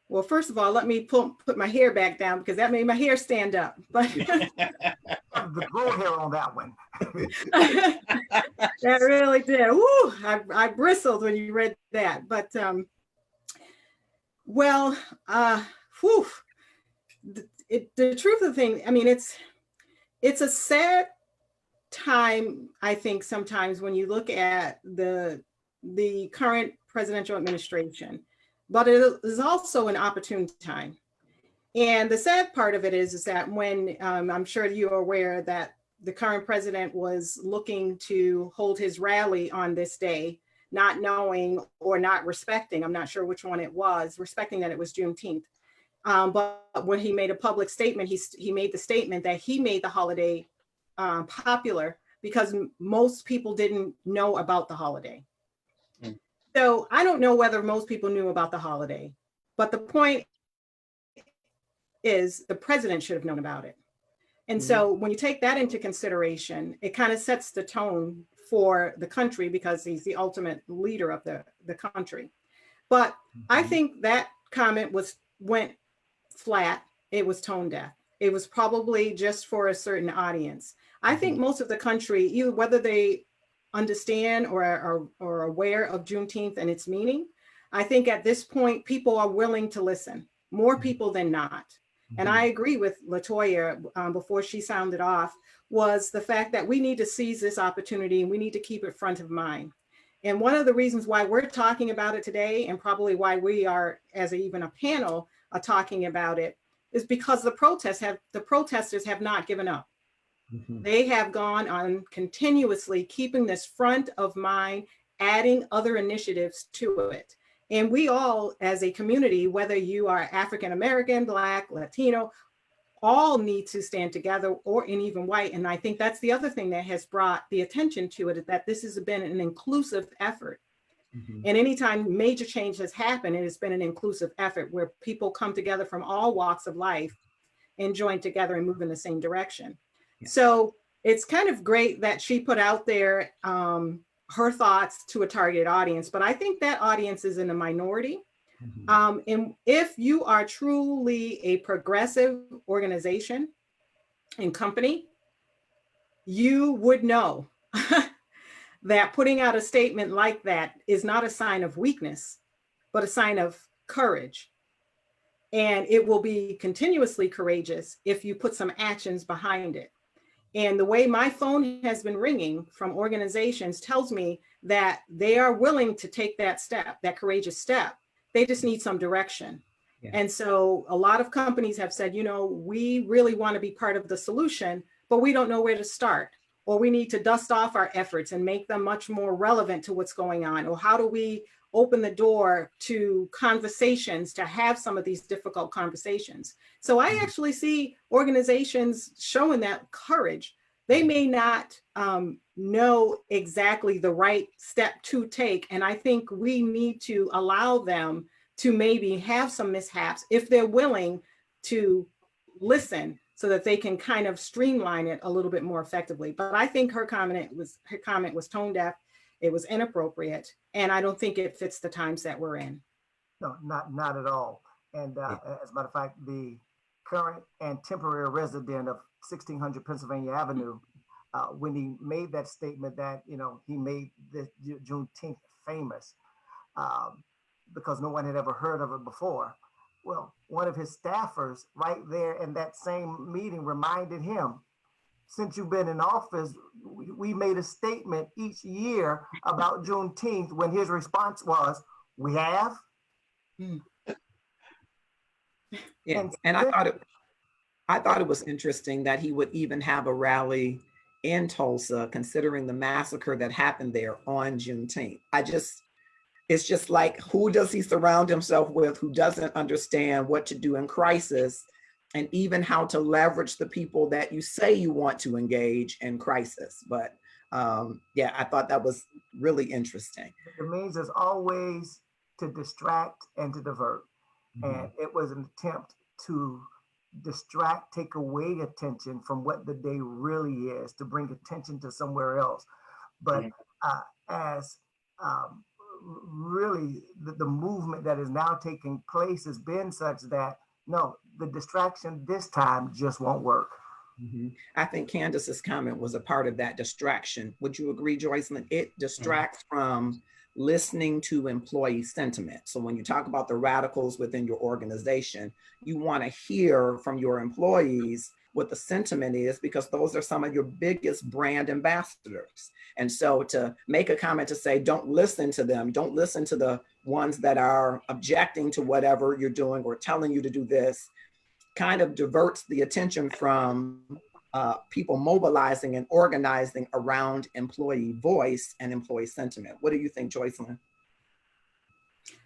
Well, first of all, let me put my hair back down because that made my hair stand up. But the grow hair on that one. That really did. Woo, I bristled when you read that. But well, whew, the truth of the thing, I mean, it's a sad time, I think, sometimes when you look at the current presidential administration, but it is also an opportune time. And the sad part of it is that when I'm sure you are aware that the current president was looking to hold his rally on this day, not knowing or not respecting, I'm not sure which one it was, respecting that it was Juneteenth. But when he made a public statement, he made the statement that he made the holiday popular because most people didn't know about the holiday. Mm. So I don't know whether most people knew about the holiday, but the point is the president should have known about it. And so when you take that into consideration, it kind of sets the tone for the country because he's the ultimate leader of the country. But I think that comment went flat. It was tone deaf. It was probably just for a certain audience. I think most of the country, either whether they understand or are aware of Juneteenth and its meaning, I think at this point, people are willing to listen, more people than not. And I agree with Latoya before she sounded off, was the fact that we need to seize this opportunity and we need to keep it front of mind. And one of the reasons why we're talking about it today, and probably why we are, as even a panel, are talking about it, is because the protesters have not given up. They have gone on continuously keeping this front of mind, adding other initiatives to it. And we all, as a community, whether you are African American, Black, Latino, all need to stand together, or in even white. And I think that's the other thing that has brought the attention to it, is that this has been an inclusive effort. And anytime major change has happened, it has been an inclusive effort where people come together from all walks of life and join together and move in the same direction. Yeah. So it's kind of great that she put out there her thoughts to a targeted audience, but I think that audience is in the minority. And if you are truly a progressive organization and company, you would know that putting out a statement like that is not a sign of weakness, but a sign of courage. And it will be continuously courageous if you put some actions behind it. And the way my phone has been ringing from organizations tells me that they are willing to take that step, that courageous step. They just need some direction. Yeah. And so a lot of companies have said, you know, we really want to be part of the solution, but we don't know where to start, or we need to dust off our efforts and make them much more relevant to what's going on. Or how do we open the door to conversations, to have some of these difficult conversations? So I actually see organizations showing that courage. They may not know exactly the right step to take. And I think we need to allow them to maybe have some mishaps if they're willing to listen, so that they can kind of streamline it a little bit more effectively. But I think her comment was tone deaf. It was inappropriate, and I don't think it fits the times that we're in. No, not at all. And as a matter of fact, the current and temporary resident of 1600 Pennsylvania Avenue, when he made that statement that, you know, he made the Juneteenth famous because no one had ever heard of it before. Well, one of his staffers right there in that same meeting reminded him, since you've been in office, we made a statement each year about Juneteenth, when his response was, we have? Yeah, And and I thought it was interesting that he would even have a rally in Tulsa, considering the massacre that happened there on Juneteenth. It's just like, who does he surround himself with who doesn't understand what to do in crisis and even how to leverage the people that you say you want to engage in crisis? But yeah, I thought that was really interesting. the means is always to distract and to divert. Mhm. And it was an attempt to distract, take away attention from what the day really is, to bring attention to somewhere else. But as um, really the movement that is now taking place has been such that no, the distraction this time just won't work. Mhm. I think Candace's comment was a part of that distraction. Would you agree, Joycelyn? It distracts from listening to employee sentiment. So when you talk about the radicals within your organization, you want to hear from your employees what the sentiment is, because those are some of your biggest brand ambassadors. And so to make a comment to say, don't listen to them, don't listen to the ones that are objecting to whatever you're doing or telling you to do this, kind of diverts the attention from people mobilizing and organizing around employee voice and employee sentiment. What do you think, Joycelyn?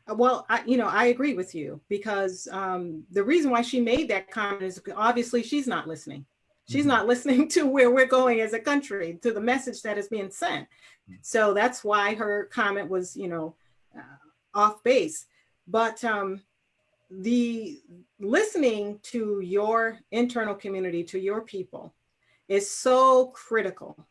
Well, I agree with you, because the reason why she made that comment is obviously she's not listening. She's not listening to where we're going as a country, to the message that is being sent. So that's why her comment was, off base. But the listening to your internal community, to your people, is so critical.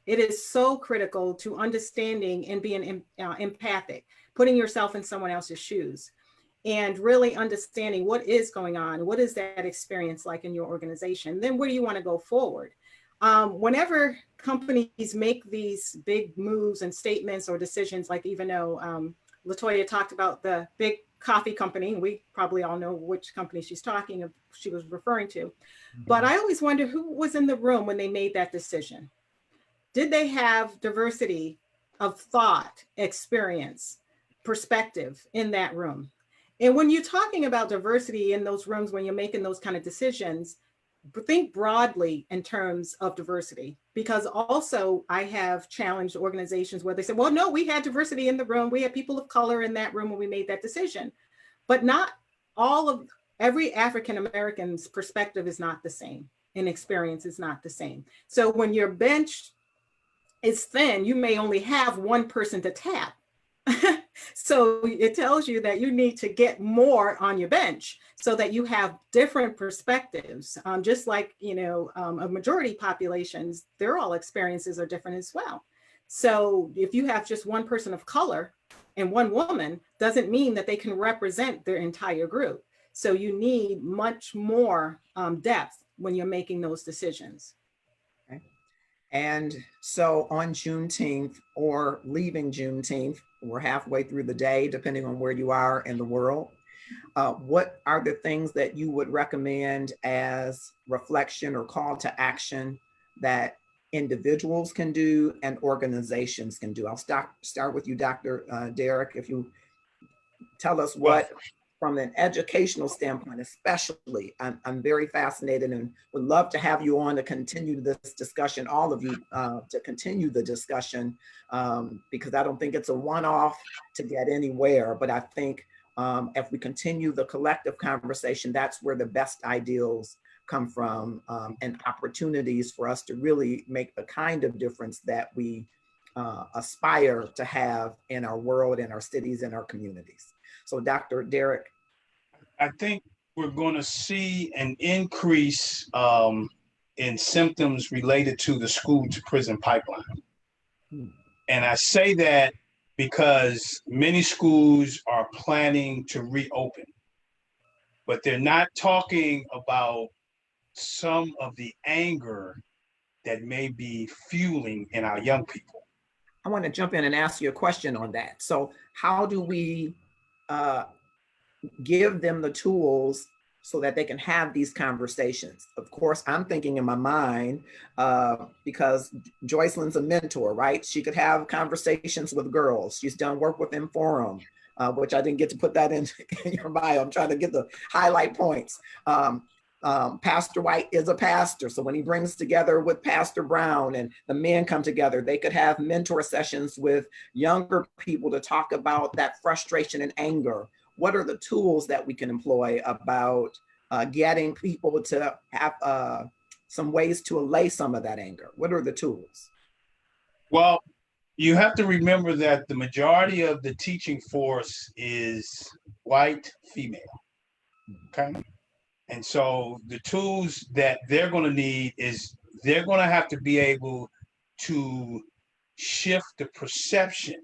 It is so critical to understanding and being empathic, putting yourself in someone else's shoes, and really understanding what is going on. What is that experience like in your organization? Then where do you want to go forward? Whenever companies make these big moves and statements or decisions, like even though Latoya talked about the big coffee company, we probably all know which company she was referring to. But I always wonder who was in the room when they made that decision. Did they have diversity of thought, experience, perspective in that room? And when you're talking about diversity in those rooms, when you're making those kind of decisions, think broadly in terms of diversity, because also I have challenged organizations where they say, well, no, we had diversity in the room. We had people of color in that room when we made that decision. But not every African-American's perspective is not the same, and experience is not the same. So when your bench is thin, you may only have one person to tap. So it tells you that you need to get more on your bench so that you have different perspectives. Just like, a majority populations, their all experiences are different as well. So if you have just one person of color and one woman, doesn't mean that they can represent their entire group. So you need much more depth when you're making those decisions. Okay. And so on Juneteenth, or leaving Juneteenth, we're halfway through the day, depending on where you are in the world. What are the things that you would recommend as reflection or call to action that individuals can do and organizations can do? I'll start with you, Dr. Derek. If you tell us what, from an educational standpoint, especially, I'm very fascinated and would love to have you on to continue this discussion, all of you, to continue the discussion, because I don't think it's a one-off to get anywhere, but I think if we continue the collective conversation, that's where the best ideals come from, and opportunities for us to really make the kind of difference that we aspire to have in our world, in our cities, in our communities. So Dr. Derek. I think we're going to see an increase in symptoms related to the school to prison pipeline. And I say that because many schools are planning to reopen, but they're not talking about some of the anger that may be fueling in our young people. I want to jump in and ask you a question on that. So how do we give them the tools so that they can have these conversations? Of course, I'm thinking in my mind, because Joycelyn's a mentor, right? She could have conversations with girls. She's done work with Inforum. which I didn't get to put that in your bio. I'm trying to get the highlight points. Pastor White is a pastor. So when he brings together with Pastor Brown and the men come together, they could have mentor sessions with younger people to talk about that frustration and anger. What are the tools that we can employ about getting people to have some ways to allay some of that anger? What are the tools? Well, you have to remember that the majority of the teaching force is white female. Okay. And so the tools that they're going to need is they're going to have to be able to shift the perception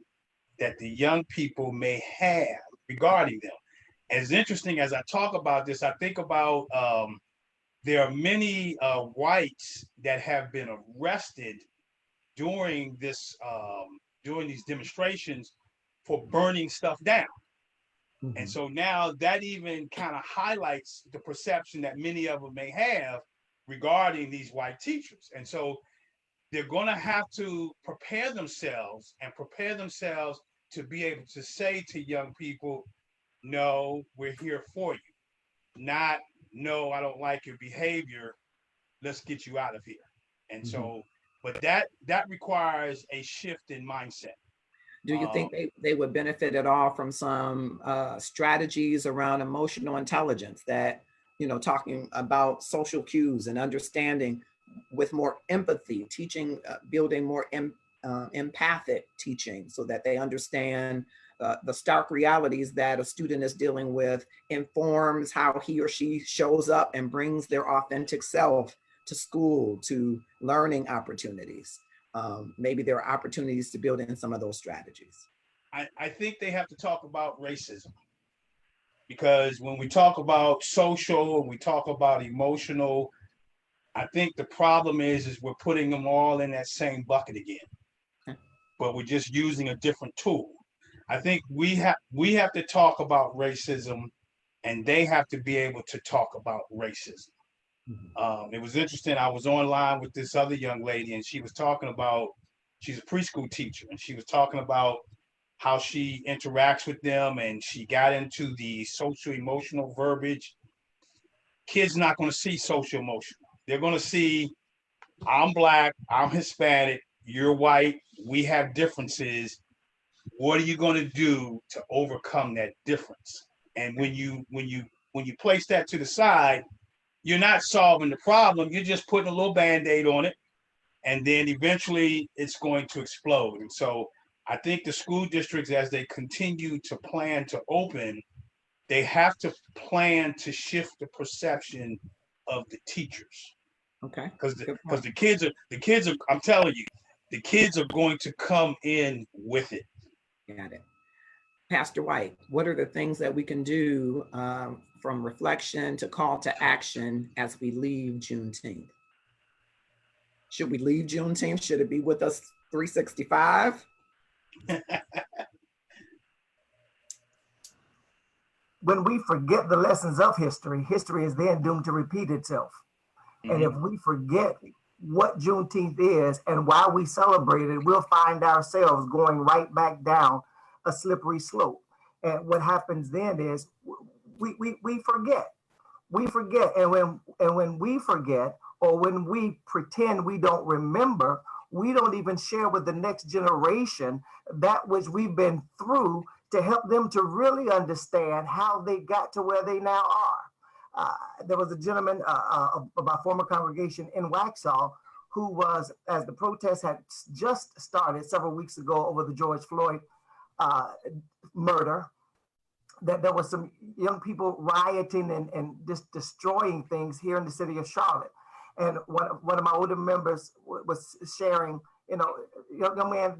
that the young people may have regarding them. As interesting as I talk about this, I think about there are many whites that have been arrested during these demonstrations for burning stuff down. Mm-hmm. And so now that even kind of highlights the perception that many of them may have regarding these white teachers. And so they're going to have to prepare themselves to be able to say to young people, no, we're here for you. Not, no, I don't like your behavior. Let's get you out of here. And so, but that requires a shift in mindset. Do you think they would benefit at all from some strategies around emotional intelligence that, talking about social cues and understanding with more empathy, teaching, building more empathic teaching so that they understand the stark realities that a student is dealing with, informs how he or she shows up and brings their authentic self to school, to learning opportunities? Maybe there are opportunities to build in some of those strategies. I think they have to talk about racism, because when we talk about social and we talk about emotional, I think the problem is we're putting them all in that same bucket again, but we're just using a different tool. I think we have to talk about racism, and they have to be able to talk about racism. It was interesting. I was online with this other young lady, and she was talking about, she's a preschool teacher, and she was talking about how she interacts with them, and she got into the social emotional verbiage. Kids not going to see social emotional. They're going to see, I'm Black, I'm Hispanic, you're white, we have differences. What are you going to do to overcome that difference? And when you place that to the side, you're not solving the problem. You're just putting a little Band-Aid on it, and then eventually it's going to explode. And so I think the school districts, as they continue to plan to open, they have to plan to shift the perception of the teachers. Okay. Because the kids are, I'm telling you, the kids are going to come in with it. Got it. Pastor White, what are the things that we can do from reflection to call to action as we leave Juneteenth? Should we leave Juneteenth? Should it be with us 365? When we forget the lessons of history, history is then doomed to repeat itself. And if we forget what Juneteenth is and why we celebrate it, we'll find ourselves going right back down a slippery slope. And what happens then is we forget. We forget. And when we forget, or when we pretend we don't remember, we don't even share with the next generation that which we've been through to help them to really understand how they got to where they now are. There was a gentleman of my former congregation in Waxhaw who was, as the protest had just started several weeks ago over the George Floyd murder, that there was some young people rioting and just destroying things here in the city of Charlotte. And one of my older members was sharing, young man,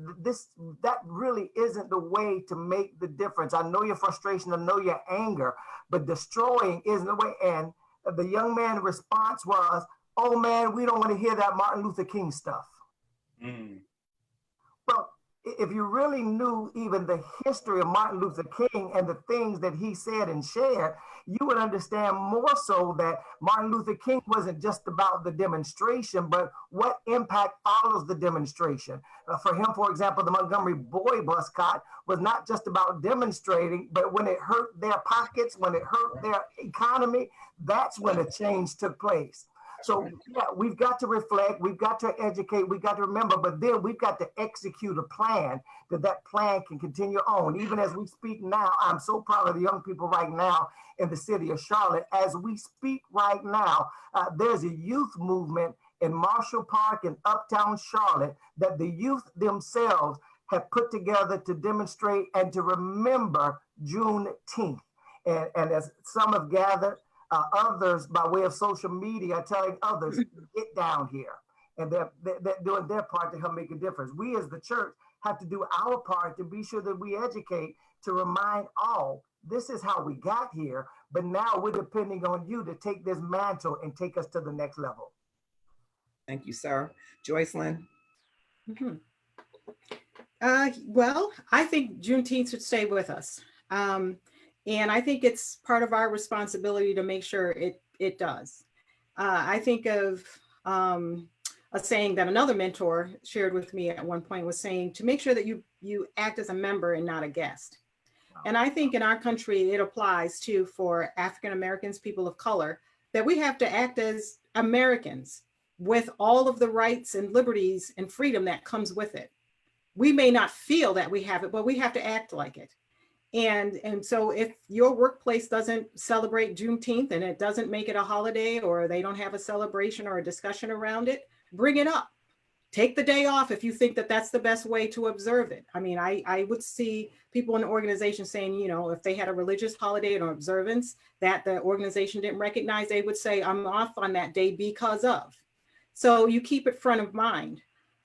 that really isn't the way to make the difference. I know your frustration, I know your anger, but destroying isn't the way. And the young man's response was, "Oh man, we don't want to hear that Martin Luther King stuff." Well, if you really knew even the history of Martin Luther King and the things that he said and shared, you would understand more so that Martin Luther King wasn't just about the demonstration, but what impact follows the demonstration. For him, for example, the Montgomery boy boycott was not just about demonstrating, but when it hurt their pockets, when it hurt their economy, that's when a change took place. So yeah, we've got to reflect, we've got to educate, we've got to remember, but then we've got to execute a plan that plan can continue on. Even as we speak now, I'm so proud of the young people right now in the city of Charlotte. As we speak right now, there's a youth movement in Marshall Park in Uptown Charlotte that the youth themselves have put together to demonstrate and to remember Juneteenth. And as some have gathered, others by way of social media are telling others, get down here. And they're doing their part to help make a difference. We as the church have to do our part to be sure that we educate, to remind all, this is how we got here, but now we're depending on you to take this mantle and take us to the next level. Thank you, sir. Joycelyn? Well, I think Juneteenth should stay with us. And I think it's part of our responsibility to make sure it does. I think of a saying that another mentor shared with me at one point, was saying to make sure that you act as a member and not a guest. And I think in our country, it applies too for African Americans, people of color, that we have to act as Americans with all of the rights and liberties and freedom that comes with it. We may not feel that we have it, but we have to act like it. And so if your workplace doesn't celebrate Juneteenth and it doesn't make it a holiday, or they don't have a celebration or a discussion around it, bring it up. Take the day off if you think that that's the best way to observe it. I mean, I would see people in the organization saying, you know, if they had a religious holiday or observance that the organization didn't recognize, they would say, I'm off on that day because of. So you keep it front of mind.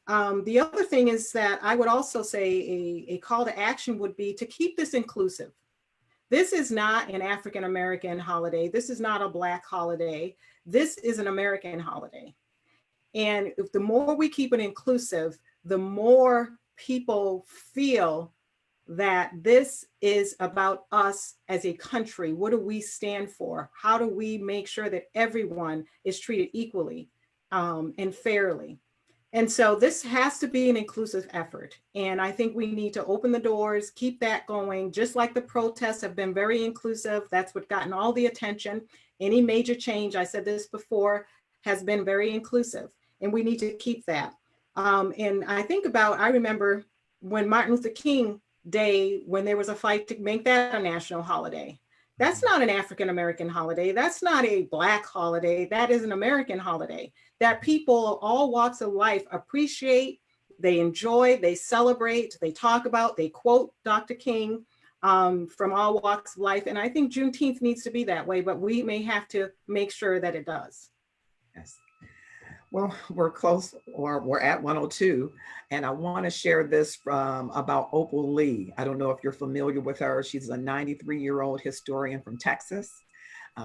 The other thing is that I would also say a call to action would be to keep this inclusive. This is not an African American holiday. This is not a Black holiday. This is an American holiday. And if the more we keep it inclusive, the more people feel that this is about us as a country. What do we stand for? How do we make sure that everyone is treated equally and fairly? And so this has to be an inclusive effort. And I think we need to open the doors, keep that going, just like the protests have been very inclusive. That's what gotten all the attention. Any major change, I said this before, has been very inclusive. And we need to keep that. And I remember when Martin Luther King Day, when there was a fight to make that a national holiday. That's not an African American holiday. That's not a Black holiday. That is an American holiday that people of all walks of life appreciate, they enjoy, they celebrate, they talk about, they quote Dr. King from all walks of life. And I think Juneteenth needs to be that way, but we may have to make sure that it does. Yes. Well, we're close, or we're at 102, and I want to share this about Opal Lee. I don't know if you're familiar with her. She's a 93-year-old historian from Texas.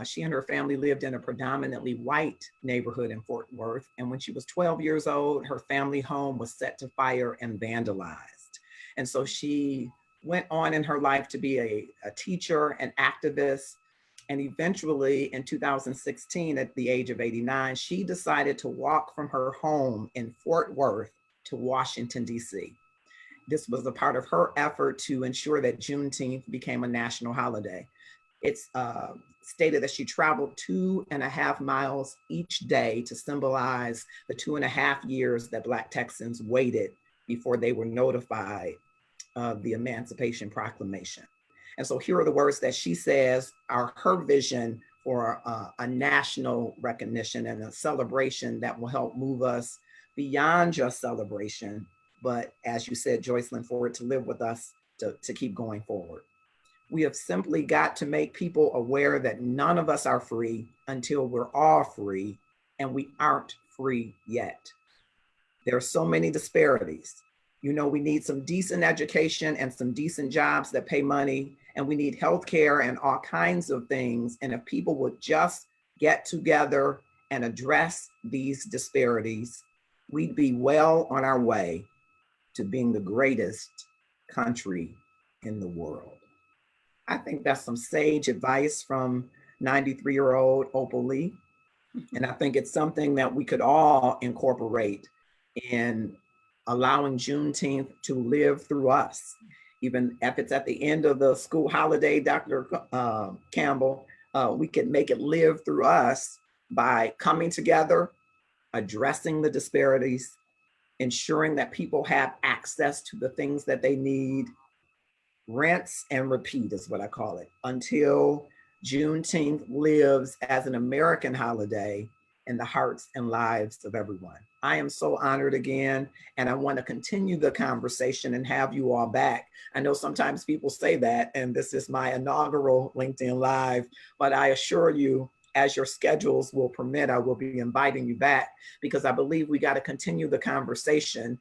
She and her family lived in a predominantly white neighborhood in Fort Worth, and when she was 12 years old, her family home was set to fire and vandalized. And so she went on in her life to be a teacher, an activist, and eventually in 2016, at the age of 89, she decided to walk from her home in Fort Worth to Washington, D.C. This was a part of her effort to ensure that Juneteenth became a national holiday. It's stated that she traveled 2.5 miles each day to symbolize the 2.5 years that Black Texans waited before they were notified of the Emancipation Proclamation. And so here are the words that she says are her vision for a national recognition and a celebration that will help move us beyond just celebration, but as you said, Joycelyn, for it to live with us to keep going forward. We have simply got to make people aware that none of us are free until we're all free, and we aren't free yet. There are so many disparities. You know, we need some decent education and some decent jobs that pay money, and we need healthcare and all kinds of things. And if people would just get together and address these disparities, we'd be well on our way to being the greatest country in the world. I think that's some sage advice from 93-year-old Opal Lee. And I think it's something that we could all incorporate in allowing Juneteenth to live through us. Even if it's at the end of the school holiday, Dr. Campbell, we can make it live through us by coming together, addressing the disparities, ensuring that people have access to the things that they need. Rinse and repeat is what I call it, until Juneteenth lives as an American holiday in the hearts and lives of everyone. I am so honored again, and I want to continue the conversation and have you all back. I know sometimes people say that, and this is my inaugural LinkedIn Live, but I assure you, as your schedules will permit, I will be inviting you back, because I believe we got to continue the conversation.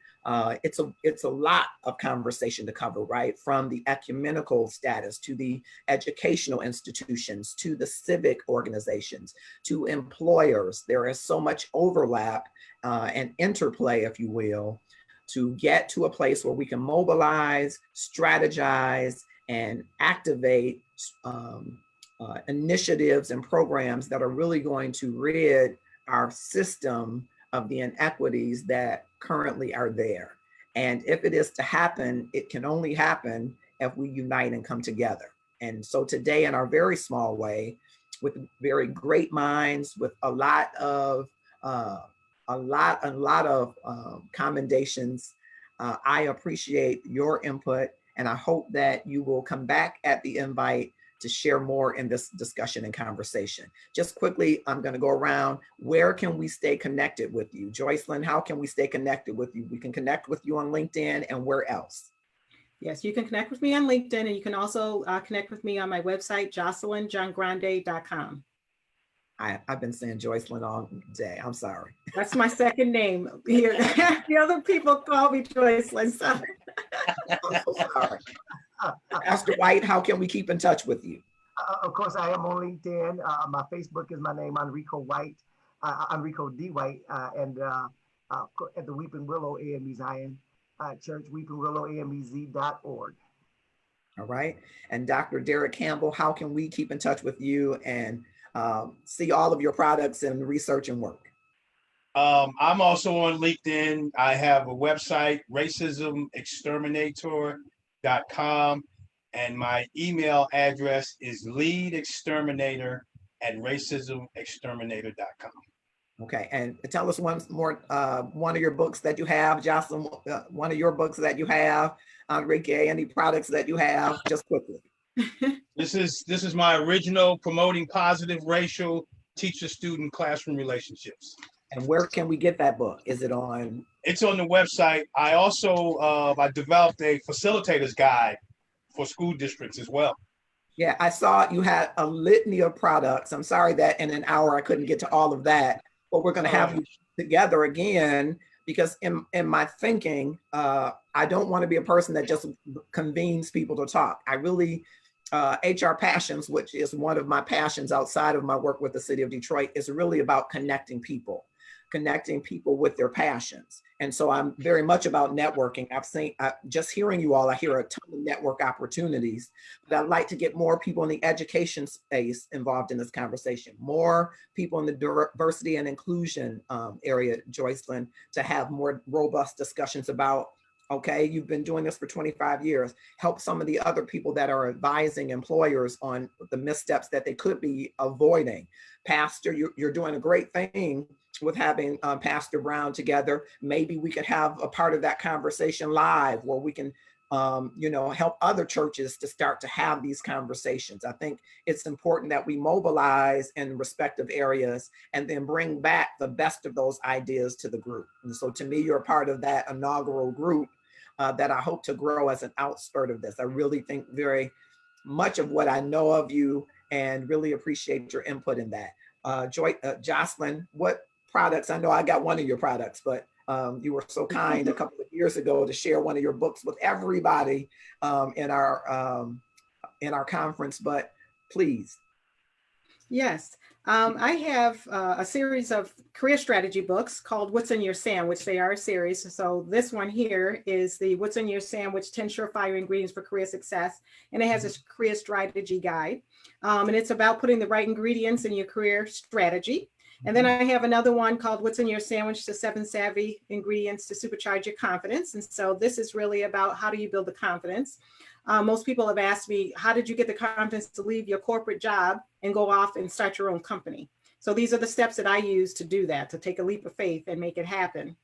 It's a lot of conversation to cover, right? From the ecumenical status to the educational institutions, to the civic organizations, to employers. There is so much overlap and interplay, if you will, to get to a place where we can mobilize, strategize, and activate initiatives and programs that are really going to rid our system of the inequities that currently are there. And if it is to happen, it can only happen if we unite and come together. And so today, in our very small way, with very great minds, with a lot of commendations, I appreciate your input, and I hope that you will come back at the invite to share more in this discussion and conversation. Just quickly, I'm going to go around. Where can we stay connected with you? Joycelyn, how can we stay connected with you? We can connect with you on LinkedIn, and where else? Yes, you can connect with me on LinkedIn, and you can also connect with me on my website, jocelynjohngrande.com. I've been saying Joycelyn all day. I'm sorry. That's my second name here. The other people call me Joycelyn. So. I'm so sorry. Pastor White, how can we keep in touch with you? Of course, I am on LinkedIn. My Facebook is my name, Enrico White, Enrico D. White, and at the Weeping Willow AME Zion Church, weepingwillowamez.org. All right. And Dr. Derek Campbell, how can we keep in touch with you and see all of your products and research and work? I'm also on LinkedIn. I have a website, racismexterminator.com, and my email address is leadexterminator@racismexterminator.com. Okay, and tell us one of your books that you have, Jocelyn, one of your books that you have, Enrique, any products that you have, just quickly. This is my original, Promoting Positive Racial Teacher-Student Classroom Relationships. And where can we get that book? Is it on? It's on the website. I also I developed a facilitator's guide for school districts as well. Yeah, I saw you had a litany of products. I'm sorry that in an hour I couldn't get to all of that, but we're going to have you together again, because in my thinking, I don't want to be a person that just convenes people to talk. I really, HR Passions, which is one of my passions outside of my work with the city of Detroit, is really about connecting people with their passions. And so I'm very much about networking. Just hearing you all, I hear a ton of network opportunities, but I'd like to get more people in the education space involved in this conversation, more people in the diversity and inclusion area, Joycelyn, to have more robust discussions about, okay, you've been doing this for 25 years, help some of the other people that are advising employers on the missteps that they could be avoiding. Pastor, you're doing a great thing with having Pastor Brown together. Maybe we could have a part of that conversation live, where we can, help other churches to start to have these conversations. I think it's important that we mobilize in respective areas and then bring back the best of those ideas to the group. And so to me, you're a part of that inaugural group that I hope to grow as an outskirt of this. I really think very much of what I know of you and really appreciate your input in that. Jocelyn, what products? I know I got one of your products, but you were so kind a couple of years ago to share one of your books with everybody in our conference, but please. Yes. I have a series of career strategy books called What's in Your Sandwich. They are a series. So this one here is the What's in Your Sandwich, 10 Surefire Ingredients for Career Success. And it has a career strategy guide. And it's about putting the right ingredients in your career strategy. And then I have another one called What's in Your Sandwich, the 7 Savvy Ingredients to Supercharge Your Confidence. And so this is really about how do you build the confidence. Most people have asked me, how did you get the confidence to leave your corporate job and go off and start your own company? So these are the steps that I use to do that, to take a leap of faith and make it happen.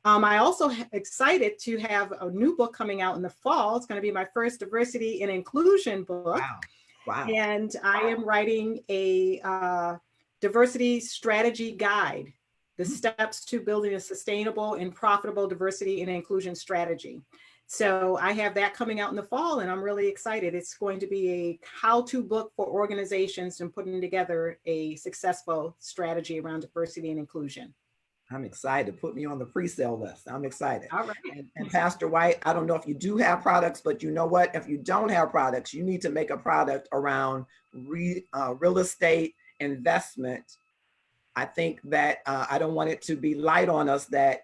I also excited to have a new book coming out in the fall. It's going to be my first diversity and inclusion book. Wow. Wow. And I am writing a diversity strategy guide, the steps to building a sustainable and profitable diversity and inclusion strategy. So I have that coming out in the fall, and I'm really excited. It's going to be a how-to book for organizations and putting together a successful strategy around diversity and inclusion. I'm excited. Put me on the pre-sale list. I'm excited. All right. And Pastor White, I don't know if you do have products, but you know what? If you don't have products, you need to make a product around real estate investment. I think that I don't want it to be light on us that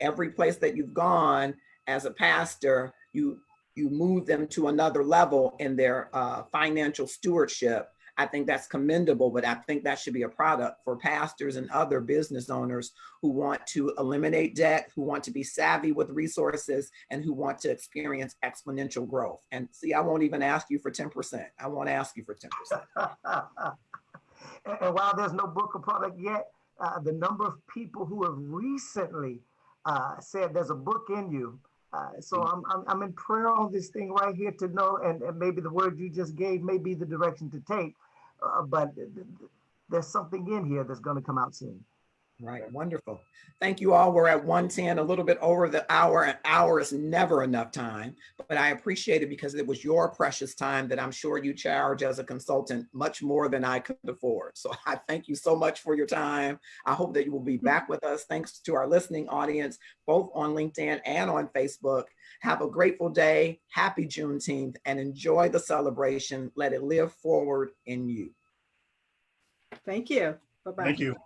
every place that you've gone as a pastor, you move them to another level in their financial stewardship. I think that's commendable, but I think that should be a product for pastors and other business owners who want to eliminate debt, who want to be savvy with resources, and who want to experience exponential growth. And see, I won't even ask you for 10%. I won't ask you for 10%. And while there's no book or product yet, the number of people who have recently said there's a book in you. So I'm in prayer on this thing right here to know, and maybe the word you just gave may be the direction to take, but there's something in here that's going to come out soon. Right, wonderful. Thank you all. We're at 1:10, a little bit over the hour. An hour is never enough time, but I appreciate it because it was your precious time that I'm sure you charge as a consultant much more than I could afford. So I thank you so much for your time. I hope that you will be back with us. Thanks to our listening audience, both on LinkedIn and on Facebook. Have a grateful day. Happy Juneteenth and enjoy the celebration. Let it live forward in you. Thank you. Bye-bye. Thank you.